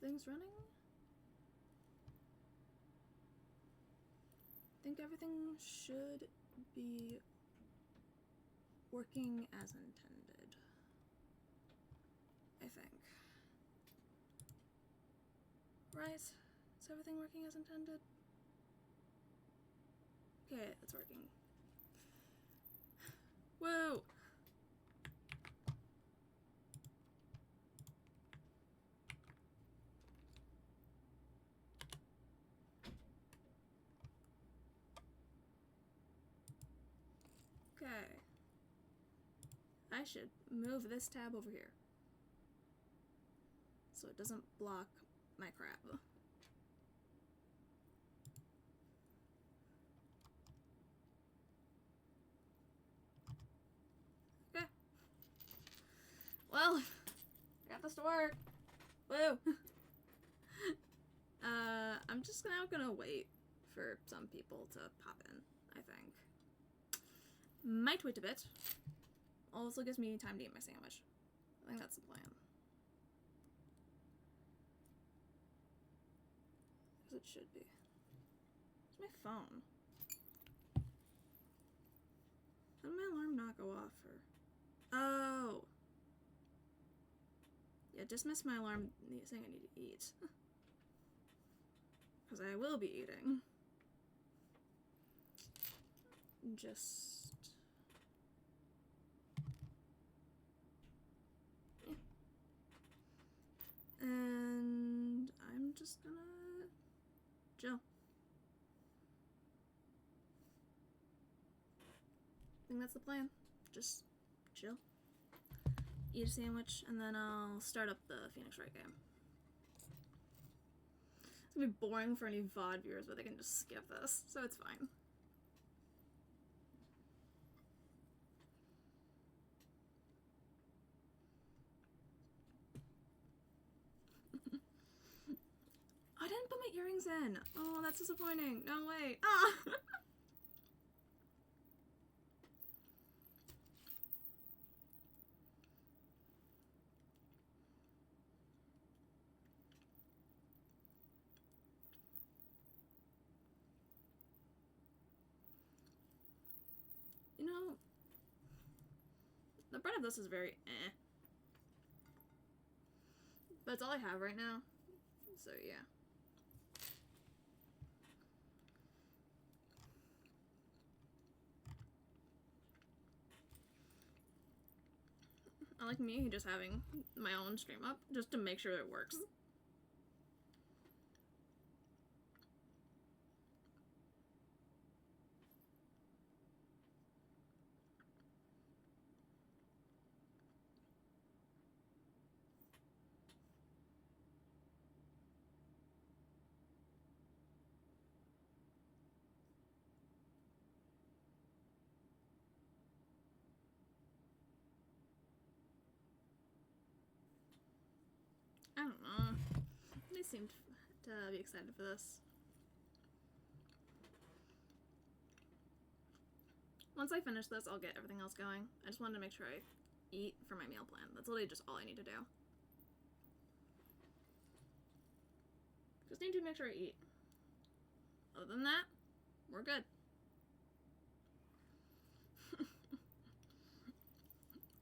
things running? I think everything should be working as intended. I think. Right? Is everything working as intended? Okay, it's working. Whoa! Okay. I should move this tab over here so it doesn't block my crap. Okay. Well, I got this to work. Woo! I'm just now gonna wait for some people to pop in, I think. Might wait a bit. Also gives me time to eat my sandwich. I think that's the plan. As it should be. Where's my phone? How did my alarm not go off? Or... Oh! Yeah, dismiss my alarm saying I need to eat. Because I will be eating. Just... yeah. And I'm just gonna chill. I think that's the plan. Just chill. Eat a sandwich, and then I'll start up the Phoenix Wright game. It's gonna be boring for any VOD viewers, but they can just skip this, so it's fine. I didn't put my earrings in. Oh, that's disappointing. No way. Ah! You know, the bread of this is very eh. But it's all I have right now. So, yeah. I like me just having my own stream up just to make sure it works. I don't know. They seemed to be excited for this. Once I finish this, I'll get everything else going. I just wanted to make sure I eat for my meal plan. That's literally just all I need to do. Just need to make sure I eat. Other than that, we're good.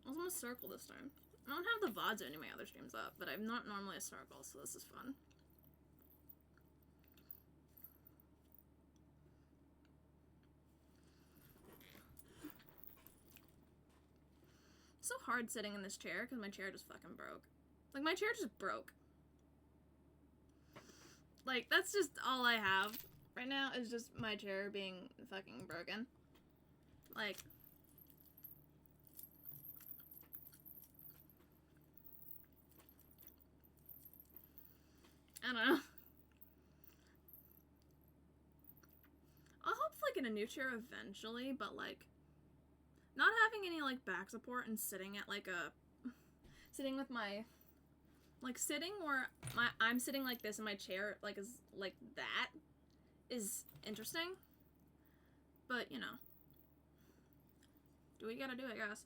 I'm gonna circle this time. I don't have the VODs or any of my other streams up, but I'm not normally a circle, so this is fun. It's so hard sitting in this chair because my chair just fucking broke. Like, my chair just broke. Like, that's just all I have right now is just my chair being fucking broken. Like... I don't know. I'll hope like in a new chair eventually, but like not having any like back support and sitting at like a sitting with my like sitting where I'm sitting like this in my chair like is like that is interesting. But you know. Do what you gotta do, I guess.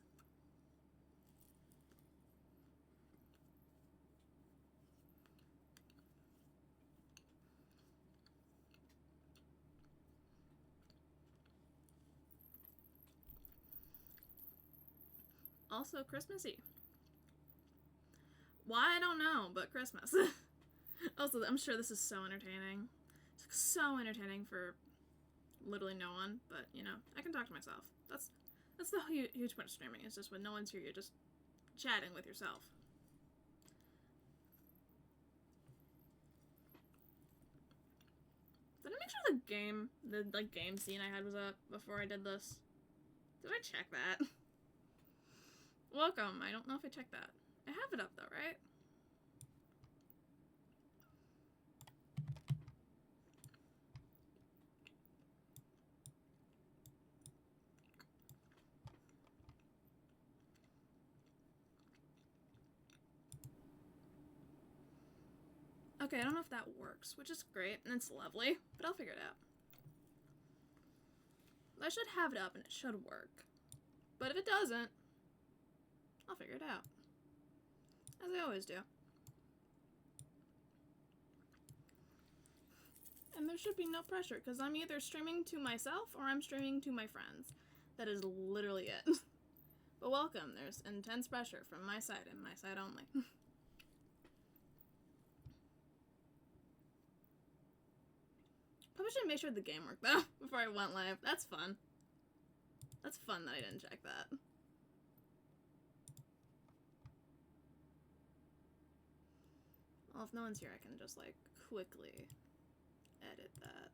also Christmassy. Why, I don't know, but Christmas. Also, I'm sure this is so entertaining. It's so entertaining for literally no one, but, you know, I can talk to myself. That's the huge point of streaming, is just when no one's here, you're just chatting with yourself. Did I make sure the game scene I had was up before I did this? Did I check that? Welcome. I don't know if I checked that. I have it up though, right? Okay, I don't know if that works, which is great, and it's lovely, but I'll figure it out. I should have it up, and it should work. But if it doesn't, I'll figure it out. As I always do. And there should be no pressure, because I'm either streaming to myself, or I'm streaming to my friends. That is literally it. But welcome, there's intense pressure from my side, and my side only. Probably should make sure the game worked though before I went live. That's fun. That's fun that I didn't check that. Well, if no one's here, I can just like quickly edit that.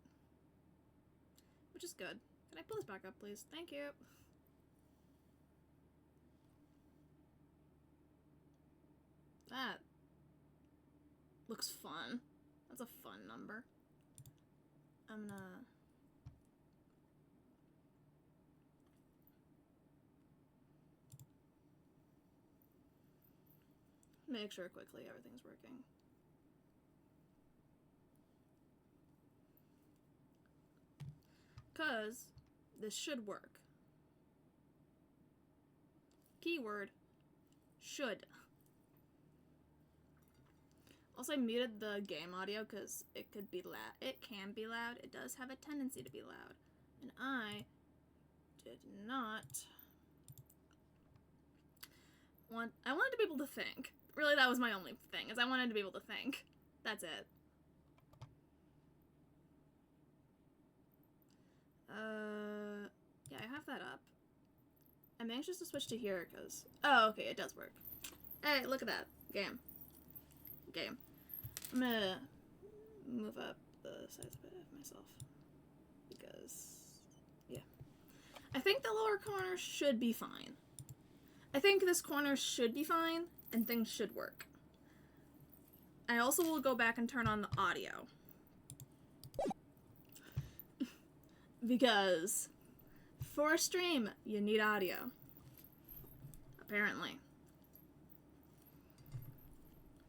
Which is good. Can I pull this back up, please? Thank you. That looks fun. That's a fun number. I'm gonna... make sure quickly everything's working. Cause this should work. Keyword should. Also, I muted the game audio because it could be loud. It can be loud. It does have a tendency to be loud. And I did not want... I wanted to be able to think. Really, that was my only thing, is I wanted to be able to think. That's it. Yeah, I have that up. I'm anxious to switch to here because... Oh, okay, it does work. Hey, look at that. Game. I'm gonna move up the size a bit of myself. Because, yeah. I think the lower corner should be fine. I think this corner should be fine, and things should work. I also will go back and turn on the audio. Because for a stream, you need audio. Apparently.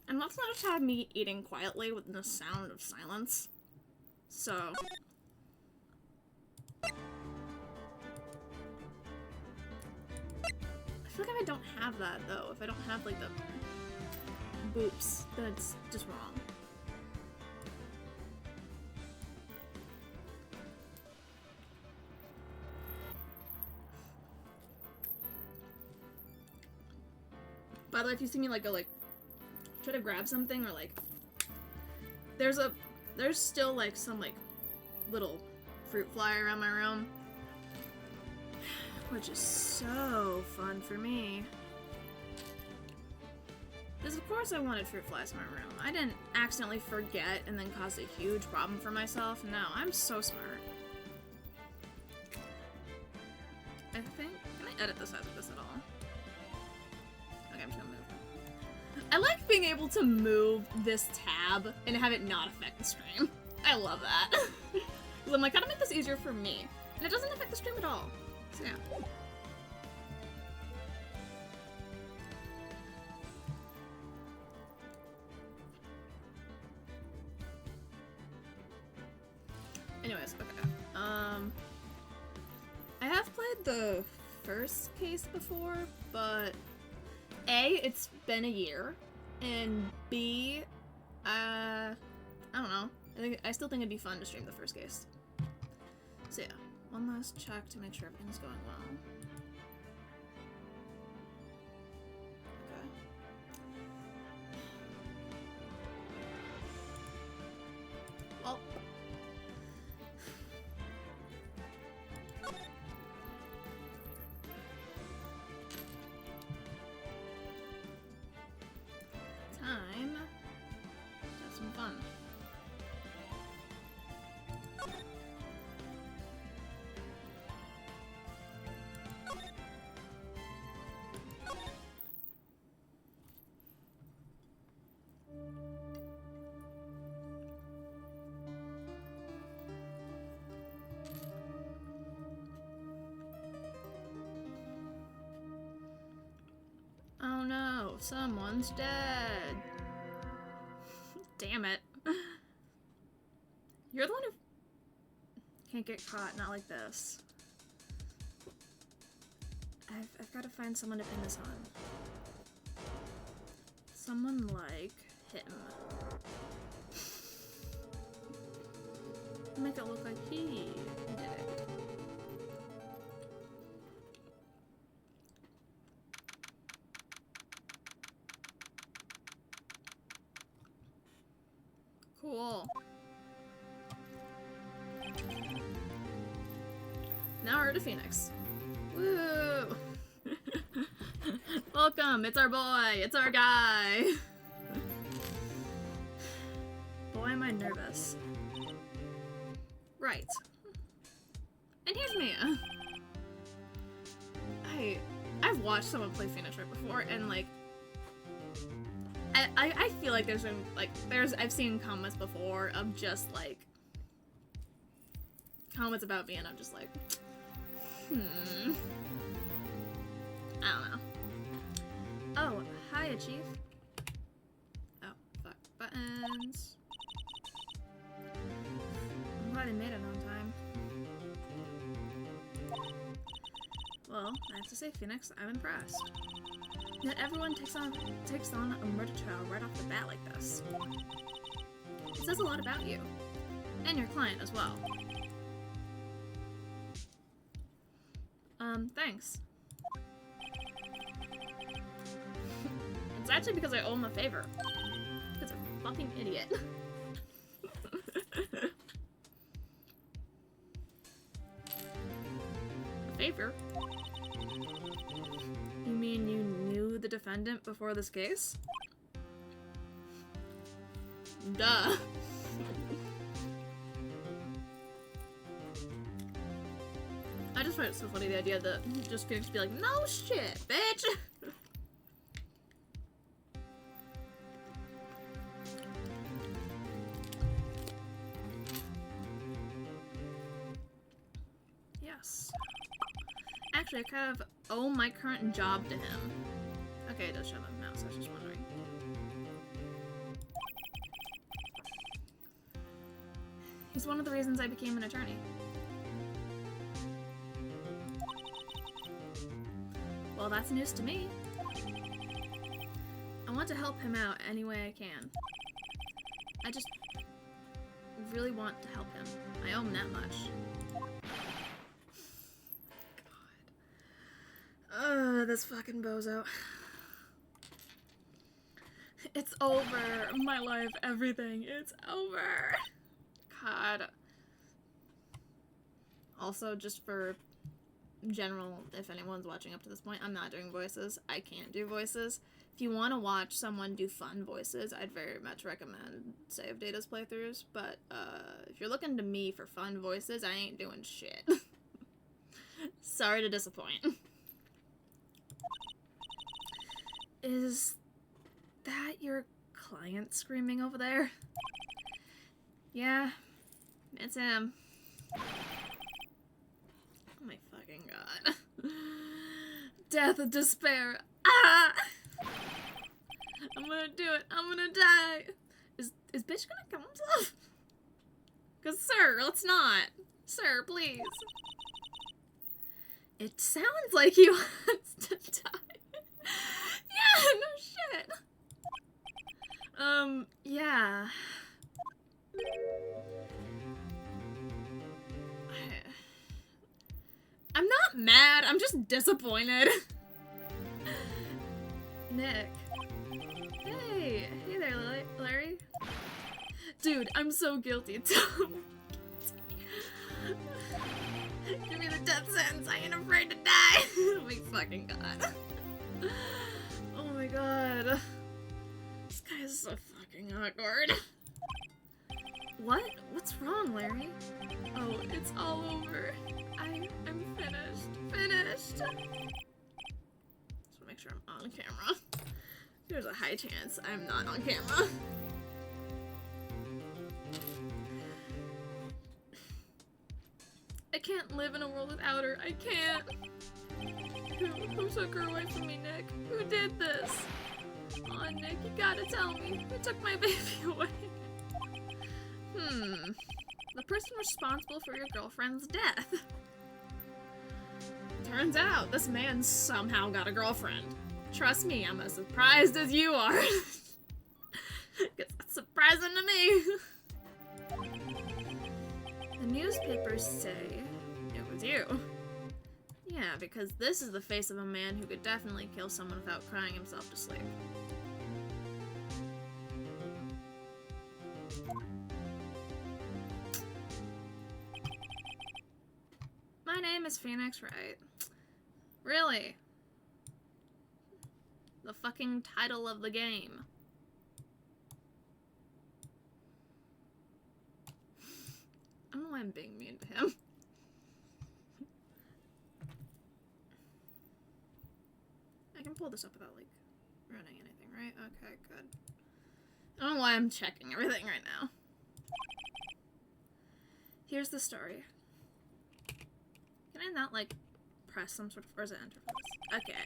And let's not just have me eating quietly with the sound of silence. So... I feel like if I don't have that, though, if I don't have, like, the boops, then it's just wrong. By the way, if you see me, like, go, like, try to grab something, or, like, there's still, like, some, like, little fruit fly around my room, which is so fun for me. Because of course I wanted fruit flies in my room. I didn't accidentally forget and then cause a huge problem for myself. No, I'm so smart. I think... Can I edit the size of this at all? Okay, I'm just gonna move. I like being able to move this tab and have it not affect the stream. I love that. Because I'm like, how to make this easier for me? And it doesn't affect the stream at all. So yeah. Anyways, okay. I have played the first case before, but A, it's been a year, and B, I don't know. I still think it'd be fun to stream the first case. So yeah, one last check to make sure everything's going well. Oh. Time to have some fun. Oh no, someone's dead. Damn it. You're the one who can't get caught, not like this. I've got to find someone to pin this on. Someone like him. Make it look like he did it. Cool. Now we're to Phoenix. Woo! Welcome, it's our boy, it's our guy. Boy, am I nervous. Right. And here's Mia. I've watched someone play Phoenix Wright before, and like, I feel like there's been, like, I've seen comments before of just, like, comments about me, and I'm just like, I don't know. Oh, hiya, Chief. Oh, fuck. Buttons. I'm glad I made it on time. Well, I have to say, Phoenix, I'm impressed. That everyone takes on a murder trial right off the bat like this. It says a lot about you. And your client as well. Thanks. It's actually because I owe him a favor. Because I'm a fucking idiot. A favor? You mean you knew the defendant before this case? Duh. I just find it so funny, the idea that just Phoenix be like, no shit, bitch! Yes. Actually, I kind of owe my current job to him. Okay, it does show the mouse, I was just wondering. He's one of the reasons I became an attorney. Well, that's news to me. I want to help him out any way I can. I just really want to help him. I owe him that much. God. This fucking bozo. It's over. My life, everything. It's over. God. Also, just for general, if anyone's watching up to this point, I'm not doing voices. I can't do voices. If you want to watch someone do fun voices, I'd very much recommend Save Data's playthroughs, but if you're looking to me for fun voices, I ain't doing shit. Sorry to disappoint. Is that your client screaming over there? Yeah, it's him. Oh my fucking god. Death of despair. Ah! I'm gonna do it. I'm gonna die. Is bitch gonna kill himself? Cause sir, let's not. Sir, please. It sounds like he wants to die. Yeah, no shit. Yeah. I'm not mad, I'm just disappointed. Nick. Hey there, Larry. Dude, I'm so guilty. Give me the death sentence. I ain't afraid to die. Oh my fucking god. Oh my god. This guy is so fucking awkward. What? What's wrong, Larry? Oh, it's all over. I'm finished. Finished. Just wanna make sure I'm on camera. There's a high chance I'm not on camera. I can't live in a world without her. I can't. Who took her away from me, Nick? Who did this? Aw, Nick, you gotta tell me. Who took my baby away? The person responsible for your girlfriend's death. Turns out, this man somehow got a girlfriend. Trust me, I'm as surprised as you are. Because that's surprising to me. The newspapers say it was you. Yeah, because this is the face of a man who could definitely kill someone without crying himself to sleep. My name is Phoenix Wright. Really? The fucking title of the game. I don't know why I'm being mean to him. I can pull this up without, like, running anything, right? Okay, good. I don't know why I'm checking everything right now. Here's the story. Can I not, like, press some sort of... or is it enter for this? Okay.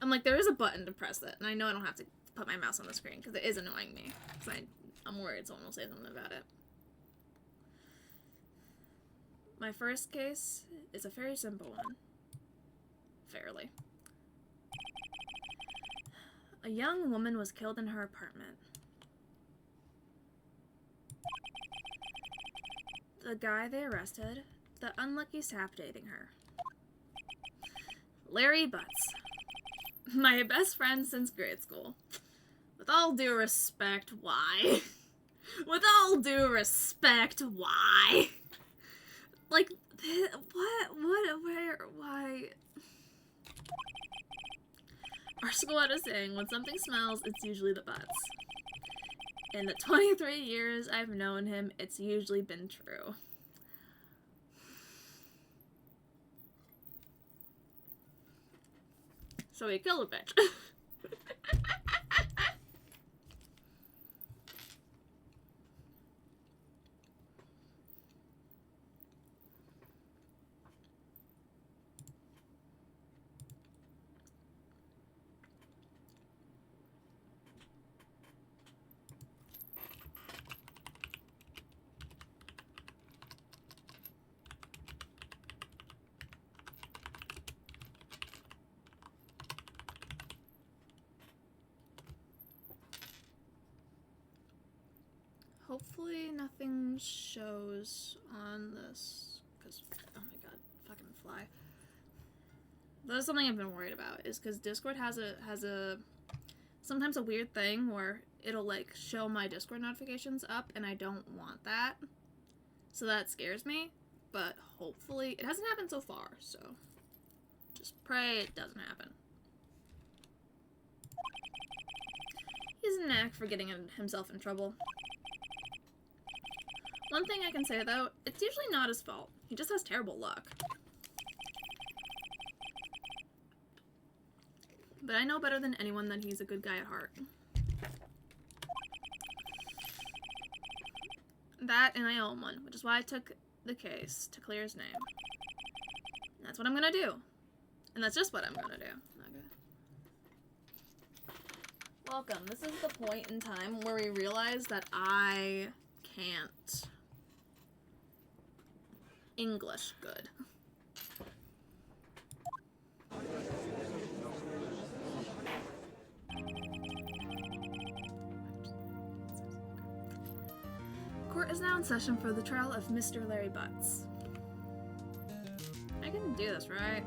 I'm like, there is a button to press it, and I know I don't have to put my mouse on the screen, because it is annoying me. Because I'm worried someone will say something about it. My first case is a very simple one. Fairly. A young woman was killed in her apartment. The guy they arrested, the unlucky sap dating her. Larry Butts. My best friend since grade school. With all due respect, why? With all due respect, why? Like, what, where, why? Our school had a saying, when something smells, it's usually the butts. In the 23 years I've known him, it's usually been true. So he killed a bitch. Hopefully nothing shows on this, because, oh my god, fucking fly. That's something I've been worried about, is because Discord has a sometimes a weird thing where it'll, like, show my Discord notifications up, and I don't want that. So that scares me, but hopefully, it hasn't happened so far, so just pray it doesn't happen. He has a knack for getting himself in trouble. One thing I can say, though, it's usually not his fault. He just has terrible luck. But I know better than anyone that he's a good guy at heart. That, and I owe him one, which is why I took the case to clear his name. That's what I'm gonna do. And that's just what I'm gonna do. Okay. Welcome. This is the point in time where we realize that I can't English good. Court is now in session for the trial of Mr. Larry Butts. I can do this, right?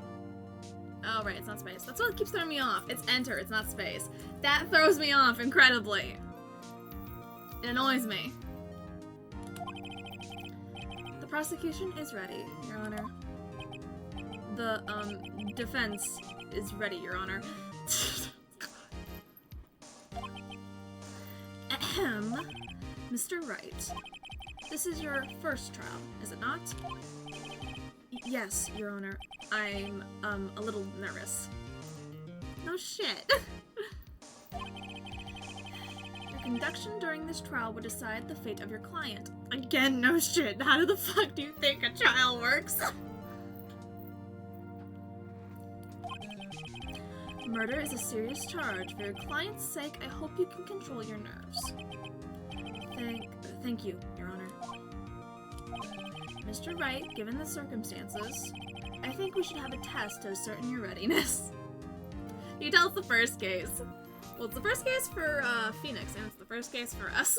Oh, right, it's not space. That's what keeps throwing me off. It's enter, it's not space. That throws me off incredibly. It annoys me. prosecution is ready, Your Honor. The, defense is ready, Your Honor. Ahem. Mr. Wright, this is your first trial, is it not? Yes, Your Honor. I'm, a little nervous. No shit. Your conduction during this trial will decide the fate of your client. Again, no shit. How the fuck do you think a trial works? Murder is a serious charge. For your client's sake, I hope you can control your nerves. Thank you, Your Honor. Mr. Wright, given the circumstances, I think we should have a test to ascertain your readiness. You can tell it's the first case. Well, it's the first case for, Phoenix, and it's the first case for us.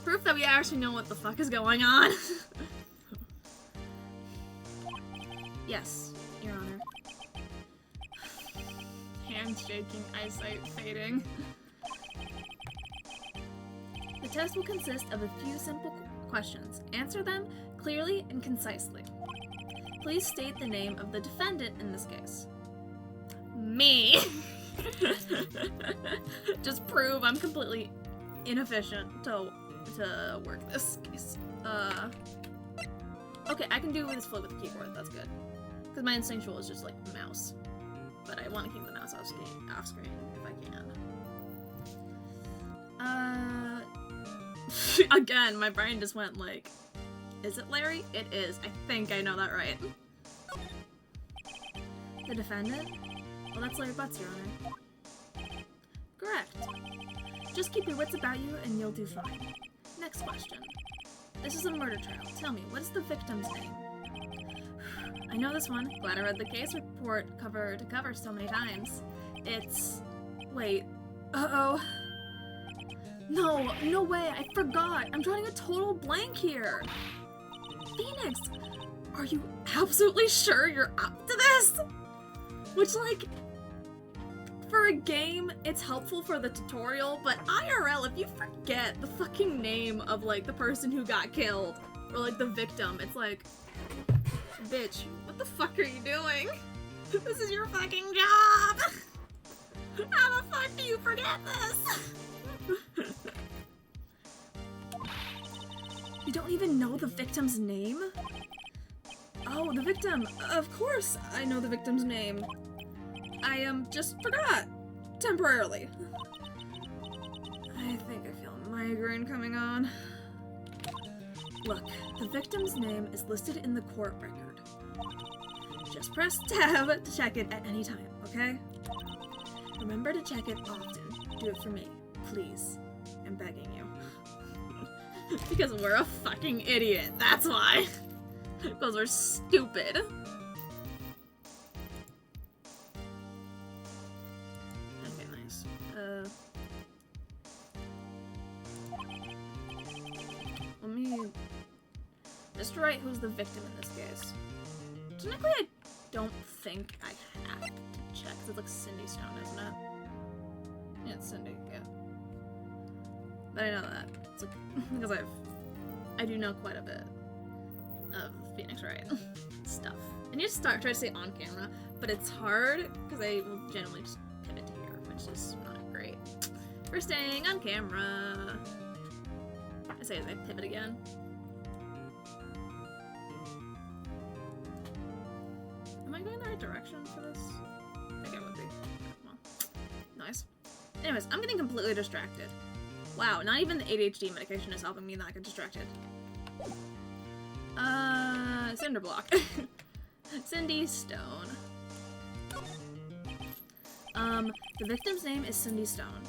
Proof that we actually know what the fuck is going on. Yes, Your Honor. Hands shaking, eyesight fading. The test will consist of a few simple questions. Answer them clearly and concisely. Please state the name of the defendant in this case. Me! Just prove I'm completely inefficient to work this case. Okay, I can do this fully with the keyboard, that's good. Because my instinctual is just like mouse. But I want to keep the mouse off screen if I can. Again, my brain just went like, is it Larry? It is. I think I know that right. The defendant? Well, that's Larry Butts, Your Honor. Correct. Just keep your wits about you and you'll do fine. Next question. This is a murder trial. Tell me, what is the victim's name? I know this one. Glad I read the case report cover to cover so many times. It's... Wait. Uh-oh. No way. I forgot. I'm drawing a total blank here. Phoenix, are you absolutely sure you're up to this? Which, like, for a game, it's helpful for the tutorial, but IRL, if you forget the fucking name of, like, the person who got killed, or, like, the victim, it's like, bitch, what the fuck are you doing? This is your fucking job! How the fuck do you forget this? You don't even know the victim's name? Oh, the victim! Of course I know the victim's name. I just forgot. Temporarily. I think I feel a migraine coming on. Look, the victim's name is listed in the court record. Just press tab to check it at any time, okay? Remember to check it often. Do it for me, please. I'm begging you. Because we're a fucking idiot, that's why. Because we're stupid. Okay, nice. Let me... Mr. Wright, who's the victim in this case? Technically, I don't think I have to check, because it's like Cindy Stone, isn't it? Yeah, it's Cindy, yeah. But I know that. It's like, because I do know quite a bit of Phoenix Wright stuff. I need to try to say on camera, but it's hard, because I will generally just pivot to here, which is not great. For staying on camera. I say as I pivot again. Am I going the right direction for this? I think I would be. Well, nice. Anyways, I'm getting completely distracted. Wow, not even the ADHD medication is helping me not get distracted. Cinder block. Cindy Stone. The victim's name is Cindy Stone.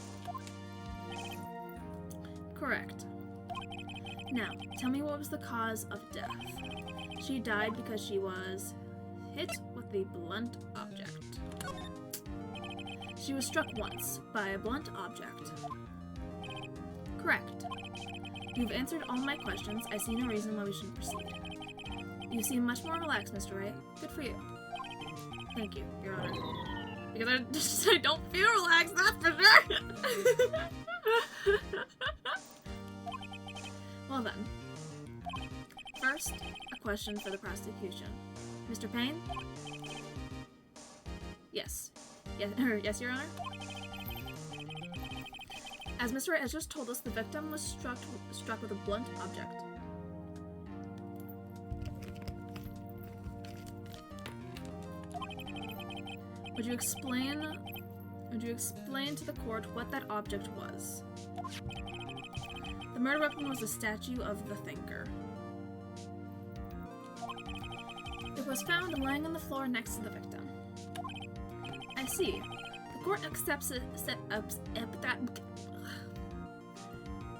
Correct. Now, tell me what was the cause of death. She died because she was hit with a blunt object. She was struck once by a blunt object. Correct. You've answered all my questions. I see no reason why we shouldn't proceed. You seem much more relaxed, Mr. Wright. Good for you. Thank you, Your Honor. Because I don't feel relaxed, that's for sure! Well then. First, a question for the prosecution. Mr. Payne? Yes. Yes, Your Honor? As Mr. Wright has just told us, the victim was struck with a blunt object. Would you explain to the court what that object was? The murder weapon was a statue of the thinker. It was found lying on the floor next to the victim. I see. The court accepts it.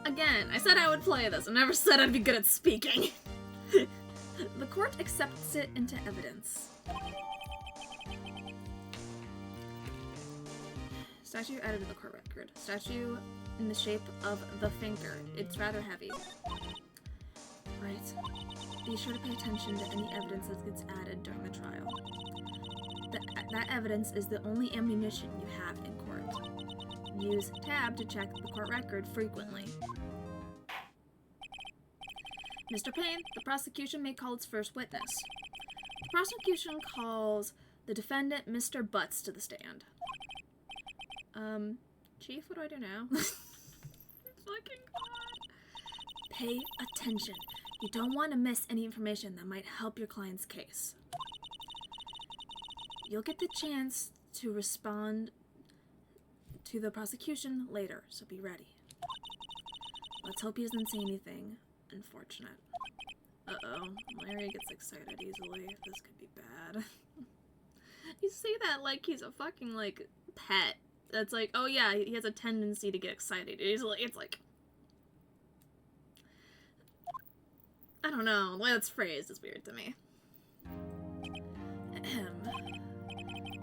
Again, I said I would play this. I never said I'd be good at speaking. The court accepts it into evidence. Statue added to the court record. Statue in the shape of the thinker. It's rather heavy. Right. Be sure to pay attention to any evidence that gets added during the trial. That evidence is the only ammunition you have in court. Use tab to check the court record frequently. Mr. Payne, the prosecution may call its first witness. The prosecution calls the defendant, Mr. Butts, to the stand. Chief, what do I do now? Fucking God. Pay attention. You don't want to miss any information that might help your client's case. You'll get the chance to respond to the prosecution later, so be ready. Let's hope he doesn't say anything unfortunate. Uh-oh. Larry gets excited easily. This could be bad. You say that like he's a fucking, like, pet. That's like, oh yeah, he has a tendency to get excited easily. It's like... I don't know. The way that's phrased is weird to me.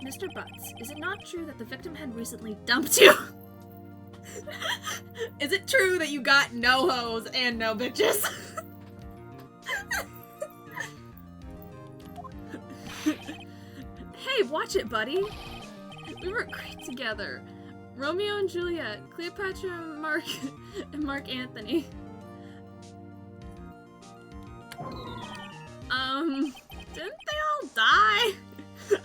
Mr. Butts, is it not true that the victim had recently dumped you? Is it true that you got no hoes and no bitches? Hey, watch it, buddy. We were great together. Romeo and Juliet, Cleopatra and Mark Anthony. Didn't they all die?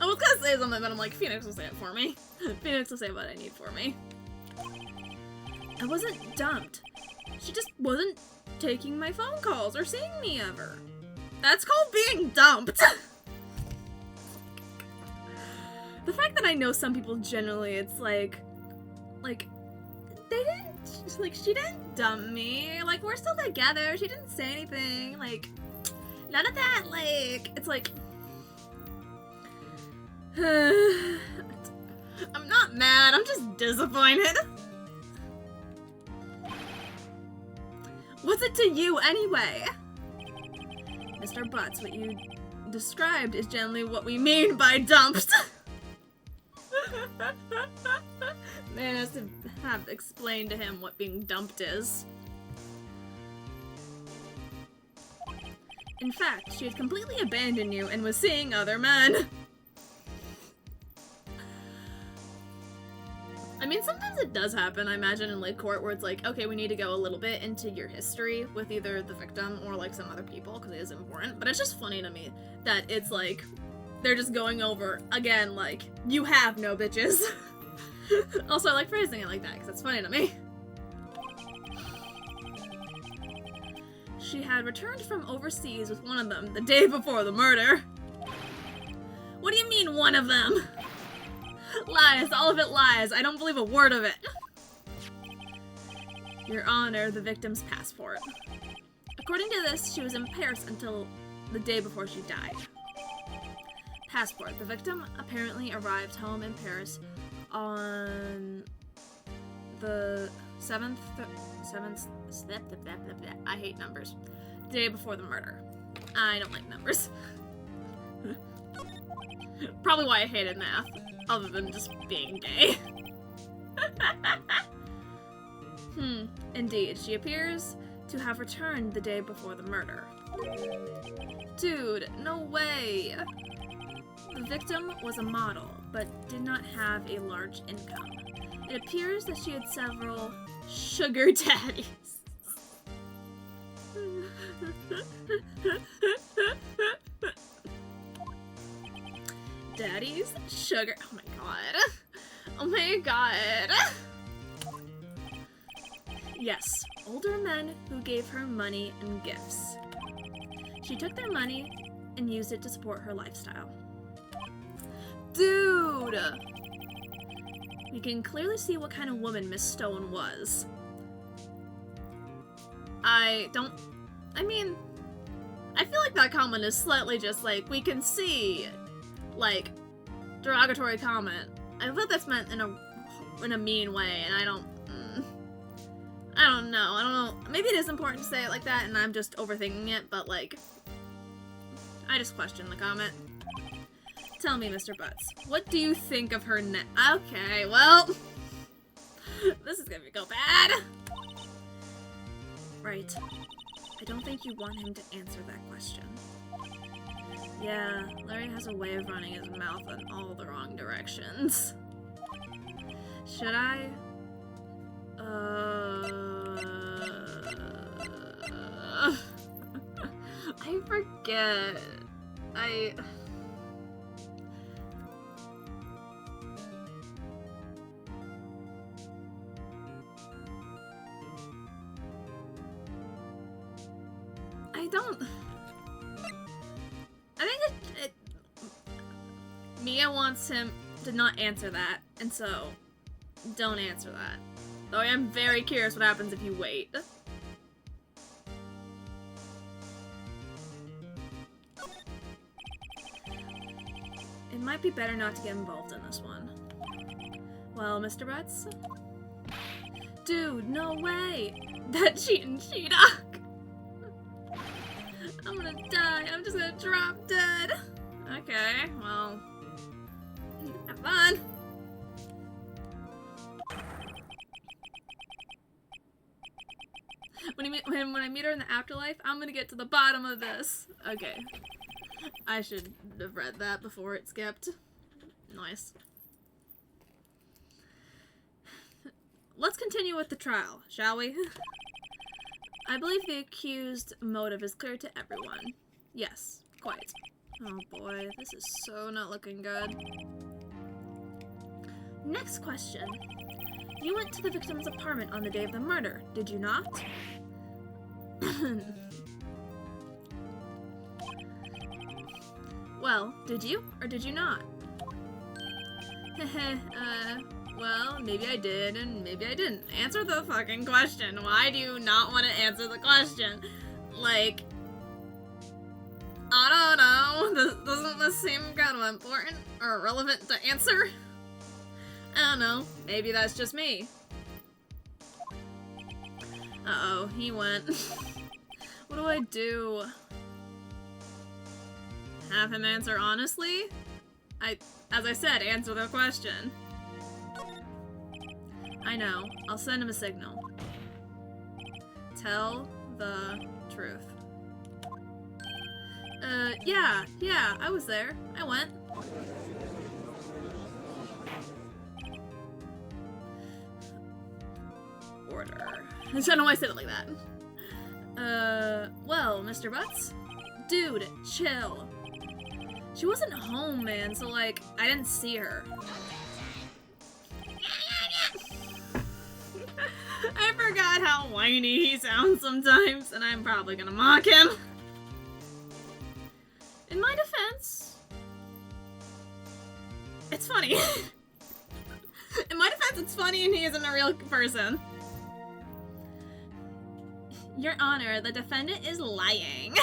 I was gonna say something, but I'm like, Phoenix will say it for me. Phoenix will say what I need for me. I wasn't dumped. She just wasn't taking my phone calls or seeing me ever. That's called being dumped. The fact that I know some people generally, it's like, they didn't, like, she didn't dump me. Like, we're still together. She didn't say anything. Like, none of that, like, it's like, I'm not mad, I'm just disappointed. What's it to you, anyway? Mr. Butts, what you described is generally what we mean by dumped. Man has to have explained to him what being dumped is. In fact, she had completely abandoned you and was seeing other men. I mean, sometimes it does happen, I imagine, in, like, court where it's like, okay, we need to go a little bit into your history with either the victim or, like, some other people, because it is important. But it's just funny to me that it's, like, they're just going over, again, like, you have no bitches. Also, I like phrasing it like that, because it's funny to me. She had returned from overseas with one of them the day before the murder. What do you mean, one of them? Lies, all of it lies. I don't believe a word of it. Your Honor, the victim's passport. According to this, she was in Paris until the day before she died. Passport. The victim apparently arrived home in Paris on the 7th, I hate numbers. The day before the murder. I don't like numbers. Probably why I hated math. Other than just being gay. Indeed, she appears to have returned the day before the murder. Dude, no way! The victim was a model, but did not have a large income. It appears that she had several sugar daddies. Daddy's sugar. Oh my god. Oh my god. Yes, older men who gave her money and gifts. She took their money and used it to support her lifestyle. Dude! We can clearly see what kind of woman Miss Stone was. I feel like that comment is slightly just like, we can see, like, derogatory comment. I thought that's meant in a mean way, and I don't know. Maybe it is important to say it like that, and I'm just overthinking it, but, like, I just question the comment. Tell me, Mr. Butts, what do you think of her Okay, well, this is gonna go bad. Right. I don't think you want him to answer that question. Yeah, Larry has a way of running his mouth in all the wrong directions. Should I? I forget. I don't. I think Mia wants him to not answer that, and so don't answer that. Though I am very curious what happens if you wait. It might be better not to get involved in this one. Well, Mr. Butts? Dude, no way! That cheating she-dog! I'm gonna die. I'm just gonna drop dead. Okay, well, have fun. When I meet her in the afterlife, I'm gonna get to the bottom of this. Okay. I should have read that before it skipped. Nice. Let's continue with the trial, shall we? I believe the accused motive is clear to everyone. Yes, quite. Oh boy, this is so not looking good. Next question. You went to the victim's apartment on the day of the murder, did you not? Well, did you or did you not? Well, maybe I did and maybe I didn't. Answer the fucking question. Why do you not want to answer the question? Like, I don't know. Doesn't this seem kind of important or relevant to answer? I don't know. Maybe that's just me. Uh-oh, he went. What do I do? Have him answer honestly? As I said, answer the question. I know. I'll send him a signal. Tell the truth. Yeah, I was there. I went. Order. I don't know why I said it like that. Well, Mr. Butts? Dude, chill. She wasn't home, man, so, like, I didn't see her. I forgot how whiny he sounds sometimes, and I'm probably gonna mock him. In my defense, it's funny. In my defense, it's funny and he isn't a real person. Your Honor, the defendant is lying.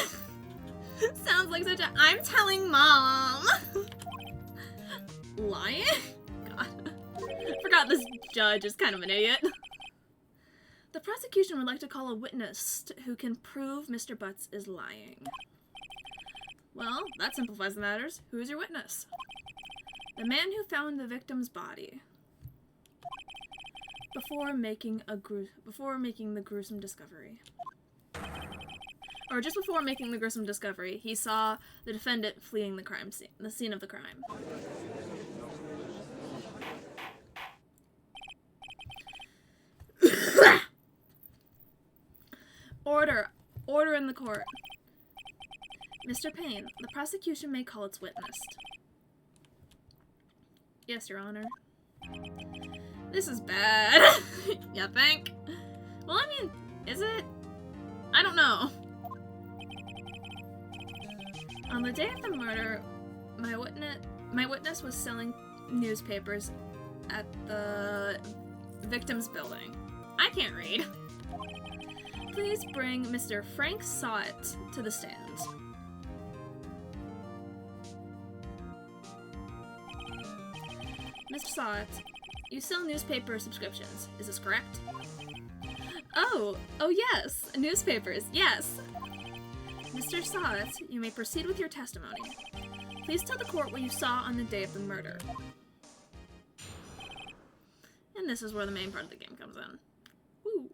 Sounds like such a I'm telling mom. Lying? God. Forgot this judge is kind of an idiot. The prosecution would like to call a witness who can prove Mr. Butts is lying. Well, that simplifies the matters. Who is your witness? The man who found the victim's body. Before making the gruesome discovery. Or just before making the gruesome discovery, he saw the defendant fleeing the crime scene, the scene of the crime. Order. Order in the court. Mr. Payne, the prosecution may call its witness. Yes, Your Honor. This is bad. You think? Well, I mean, is it? I don't know. On the day of the murder, my witness was selling newspapers at the victim's building. I can't read. Please bring Mr. Frank Sawit to the stand. Mr. Sawit, you sell newspaper subscriptions, is this correct? Oh yes, newspapers, yes. Mr. Sawit, you may proceed with your testimony. Please tell the court what you saw on the day of the murder. And this is where the main part of the game comes in. Woo.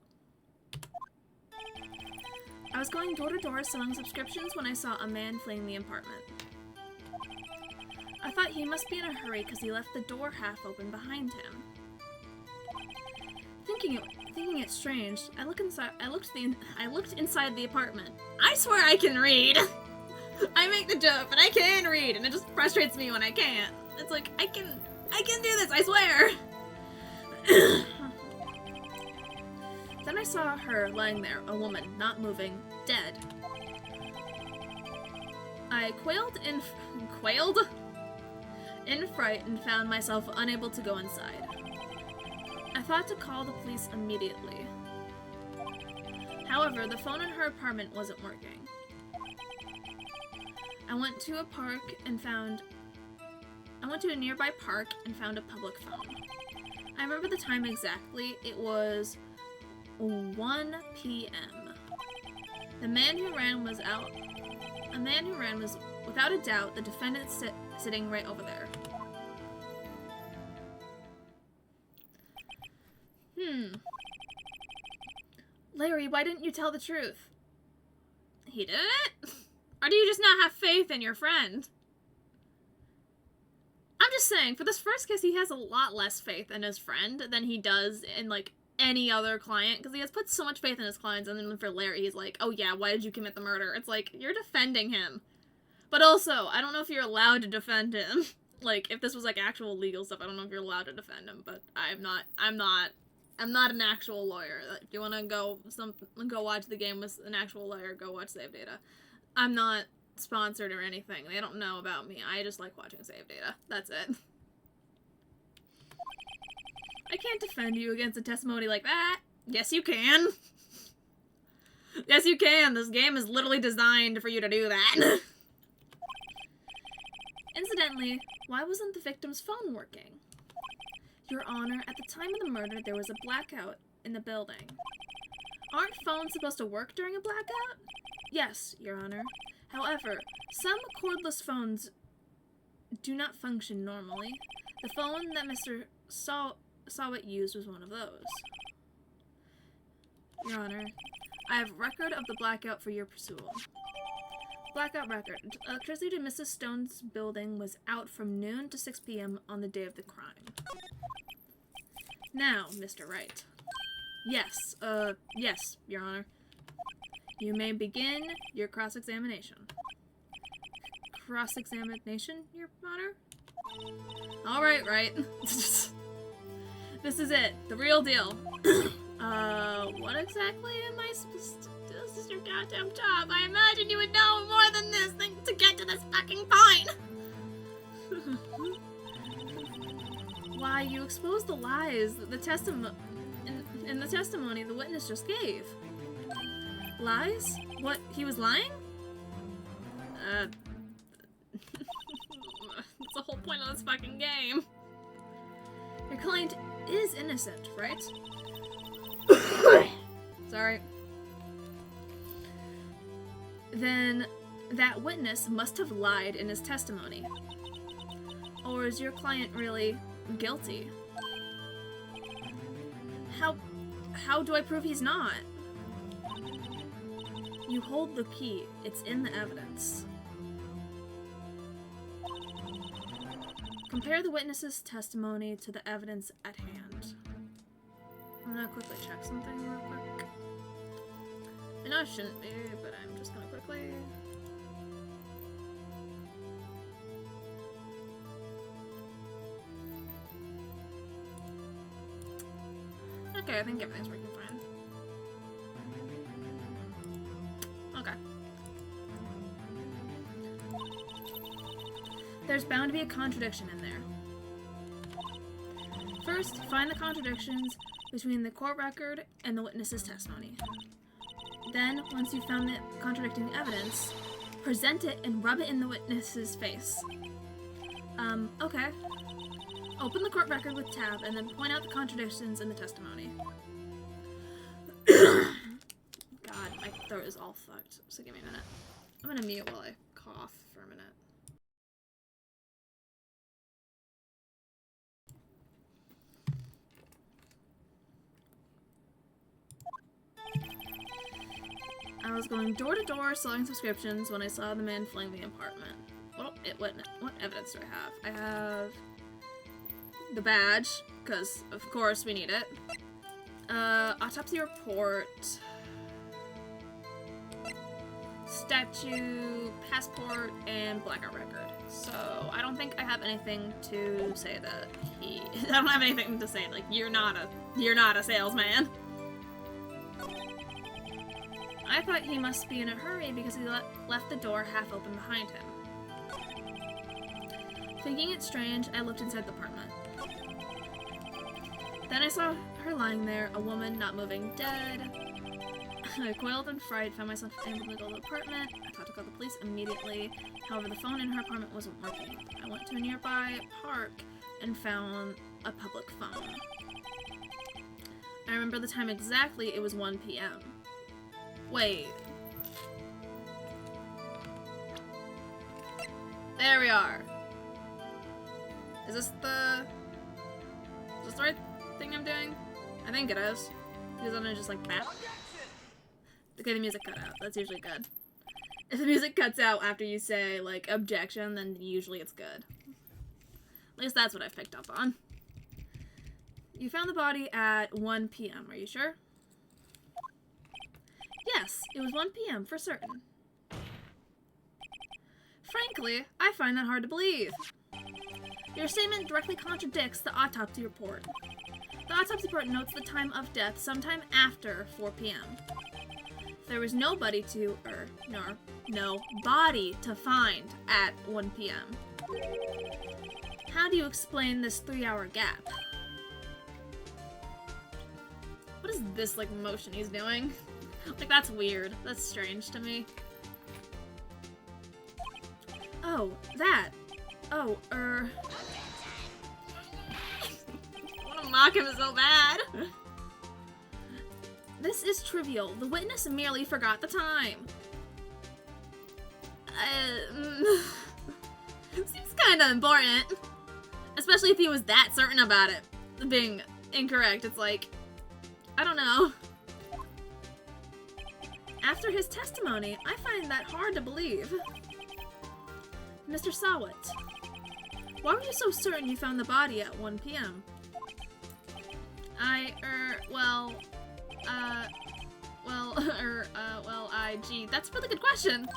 I was going door to door selling subscriptions when I saw a man fleeing the apartment. I thought he must be in a hurry because he left the door half open behind him. Thinking it strange, I looked inside the apartment. I swear I can read. I make the joke, but I can read, and it just frustrates me when I can't. It's like I can do this. I swear. Then I saw her lying there, a woman, not moving, dead. I quailed in fright and found myself unable to go inside. I thought to call the police immediately. However, the phone in her apartment wasn't working. I went to a nearby park and found a public phone. I remember the time exactly. It was 1 p.m. The man who ran was without a doubt the defendant sitting right over there. Larry, why didn't you tell the truth? He did it? Or do you just not have faith in your friend? I'm just saying, for this first case, he has a lot less faith in his friend than he does in, like, any other client, because he has put so much faith in his clients, and then for Larry, he's like, oh yeah, why did you commit the murder? It's like, you're defending him. But also, I don't know if you're allowed to defend him. Like, if this was, like, actual legal stuff, I don't know if you're allowed to defend him, but I'm not an actual lawyer. If you want to go watch the game with an actual lawyer, go watch Save Data. I'm not sponsored or anything. They don't know about me. I just like watching Save Data. That's it. I can't defend you against a testimony like that. Yes, you can. Yes, you can. This game is literally designed for you to do that. Incidentally, why wasn't the victim's phone working? Your Honor, at the time of the murder, there was a blackout in the building. Aren't phones supposed to work during a blackout? Yes, Your Honor. However, some cordless phones do not function normally. The phone that Mr. Sawit used was one of those. Your Honor, I have record of the blackout for your pursuit. Blackout record. Electricity to Mrs. Stone's building was out from noon to 6 p.m. on the day of the crime. Now, Mr. Wright. Yes, yes, Your Honor. You may begin your cross-examination. Cross-examination, Your Honor? Alright, Wright. This is it. The real deal. What exactly am I supposed to do? This is your goddamn job. I imagine you would know more than this thing to get to this fucking point. Why, you exposed the lies that the in the testimony the witness just gave. Lies? What, he was lying? That's the whole point of this fucking game. Your client is innocent, right? Sorry. Then that witness must have lied in his testimony. Or is your client really guilty? How do I prove he's not? You hold the key. It's in the evidence. Compare the witness's testimony to the evidence at hand. I'm gonna quickly check something real quick. I know I shouldn't be, but I'm just gonna quickly... Okay, I think everything's working fine. Okay. There's bound to be a contradiction in there. First, find the contradictions between the court record and the witness's testimony. Then, once you've found the contradicting evidence, present it and rub it in the witness's face. Okay. Open the court record with tab and then point out the contradictions in the testimony. God, my throat is all fucked, so give me a minute. I'm gonna mute while I cough for a minute. I was going door to door selling subscriptions when I saw the man fleeing the apartment. What evidence do I have? I have the badge, because of course we need it. Autopsy report, statue, passport, and blackout record. So I don't think I have anything to say that I don't have anything to say like you're not a salesman. I thought he must be in a hurry because he left the door half open behind him. Thinking it strange, I looked inside the apartment. Then I saw her lying there, a woman not moving, dead. I coiled and fried, found myself able to go to the apartment. I thought to call the police immediately. However, the phone in her apartment wasn't working. I went to a nearby park and found a public phone. I remember the time exactly, it was 1 p.m. Wait. There we are. Is this the right thing I'm doing? I think it is. Because I'm gonna just like that. Okay, the music cut out. That's usually good. If the music cuts out after you say, like, objection, then usually it's good. At least that's what I've picked up on. You found the body at 1 p.m., are you sure? Yes, it was 1 p.m. for certain. Frankly, I find that hard to believe. Your statement directly contradicts the autopsy report. The autopsy report notes the time of death sometime after 4 p.m. There was no body to find at 1 p.m. How do you explain this 3-hour gap? What is this, like, motion he's doing? Like, that's weird. That's strange to me. Oh, that. Oh, I want to mock him so bad. This is trivial. The witness merely forgot the time. Seems kind of important. Especially if he was that certain about it being incorrect. It's like, I don't know. After his testimony, I find that hard to believe. Mr. Sawat, why were you so certain you found the body at 1 p.m.? Gee, that's a really good question.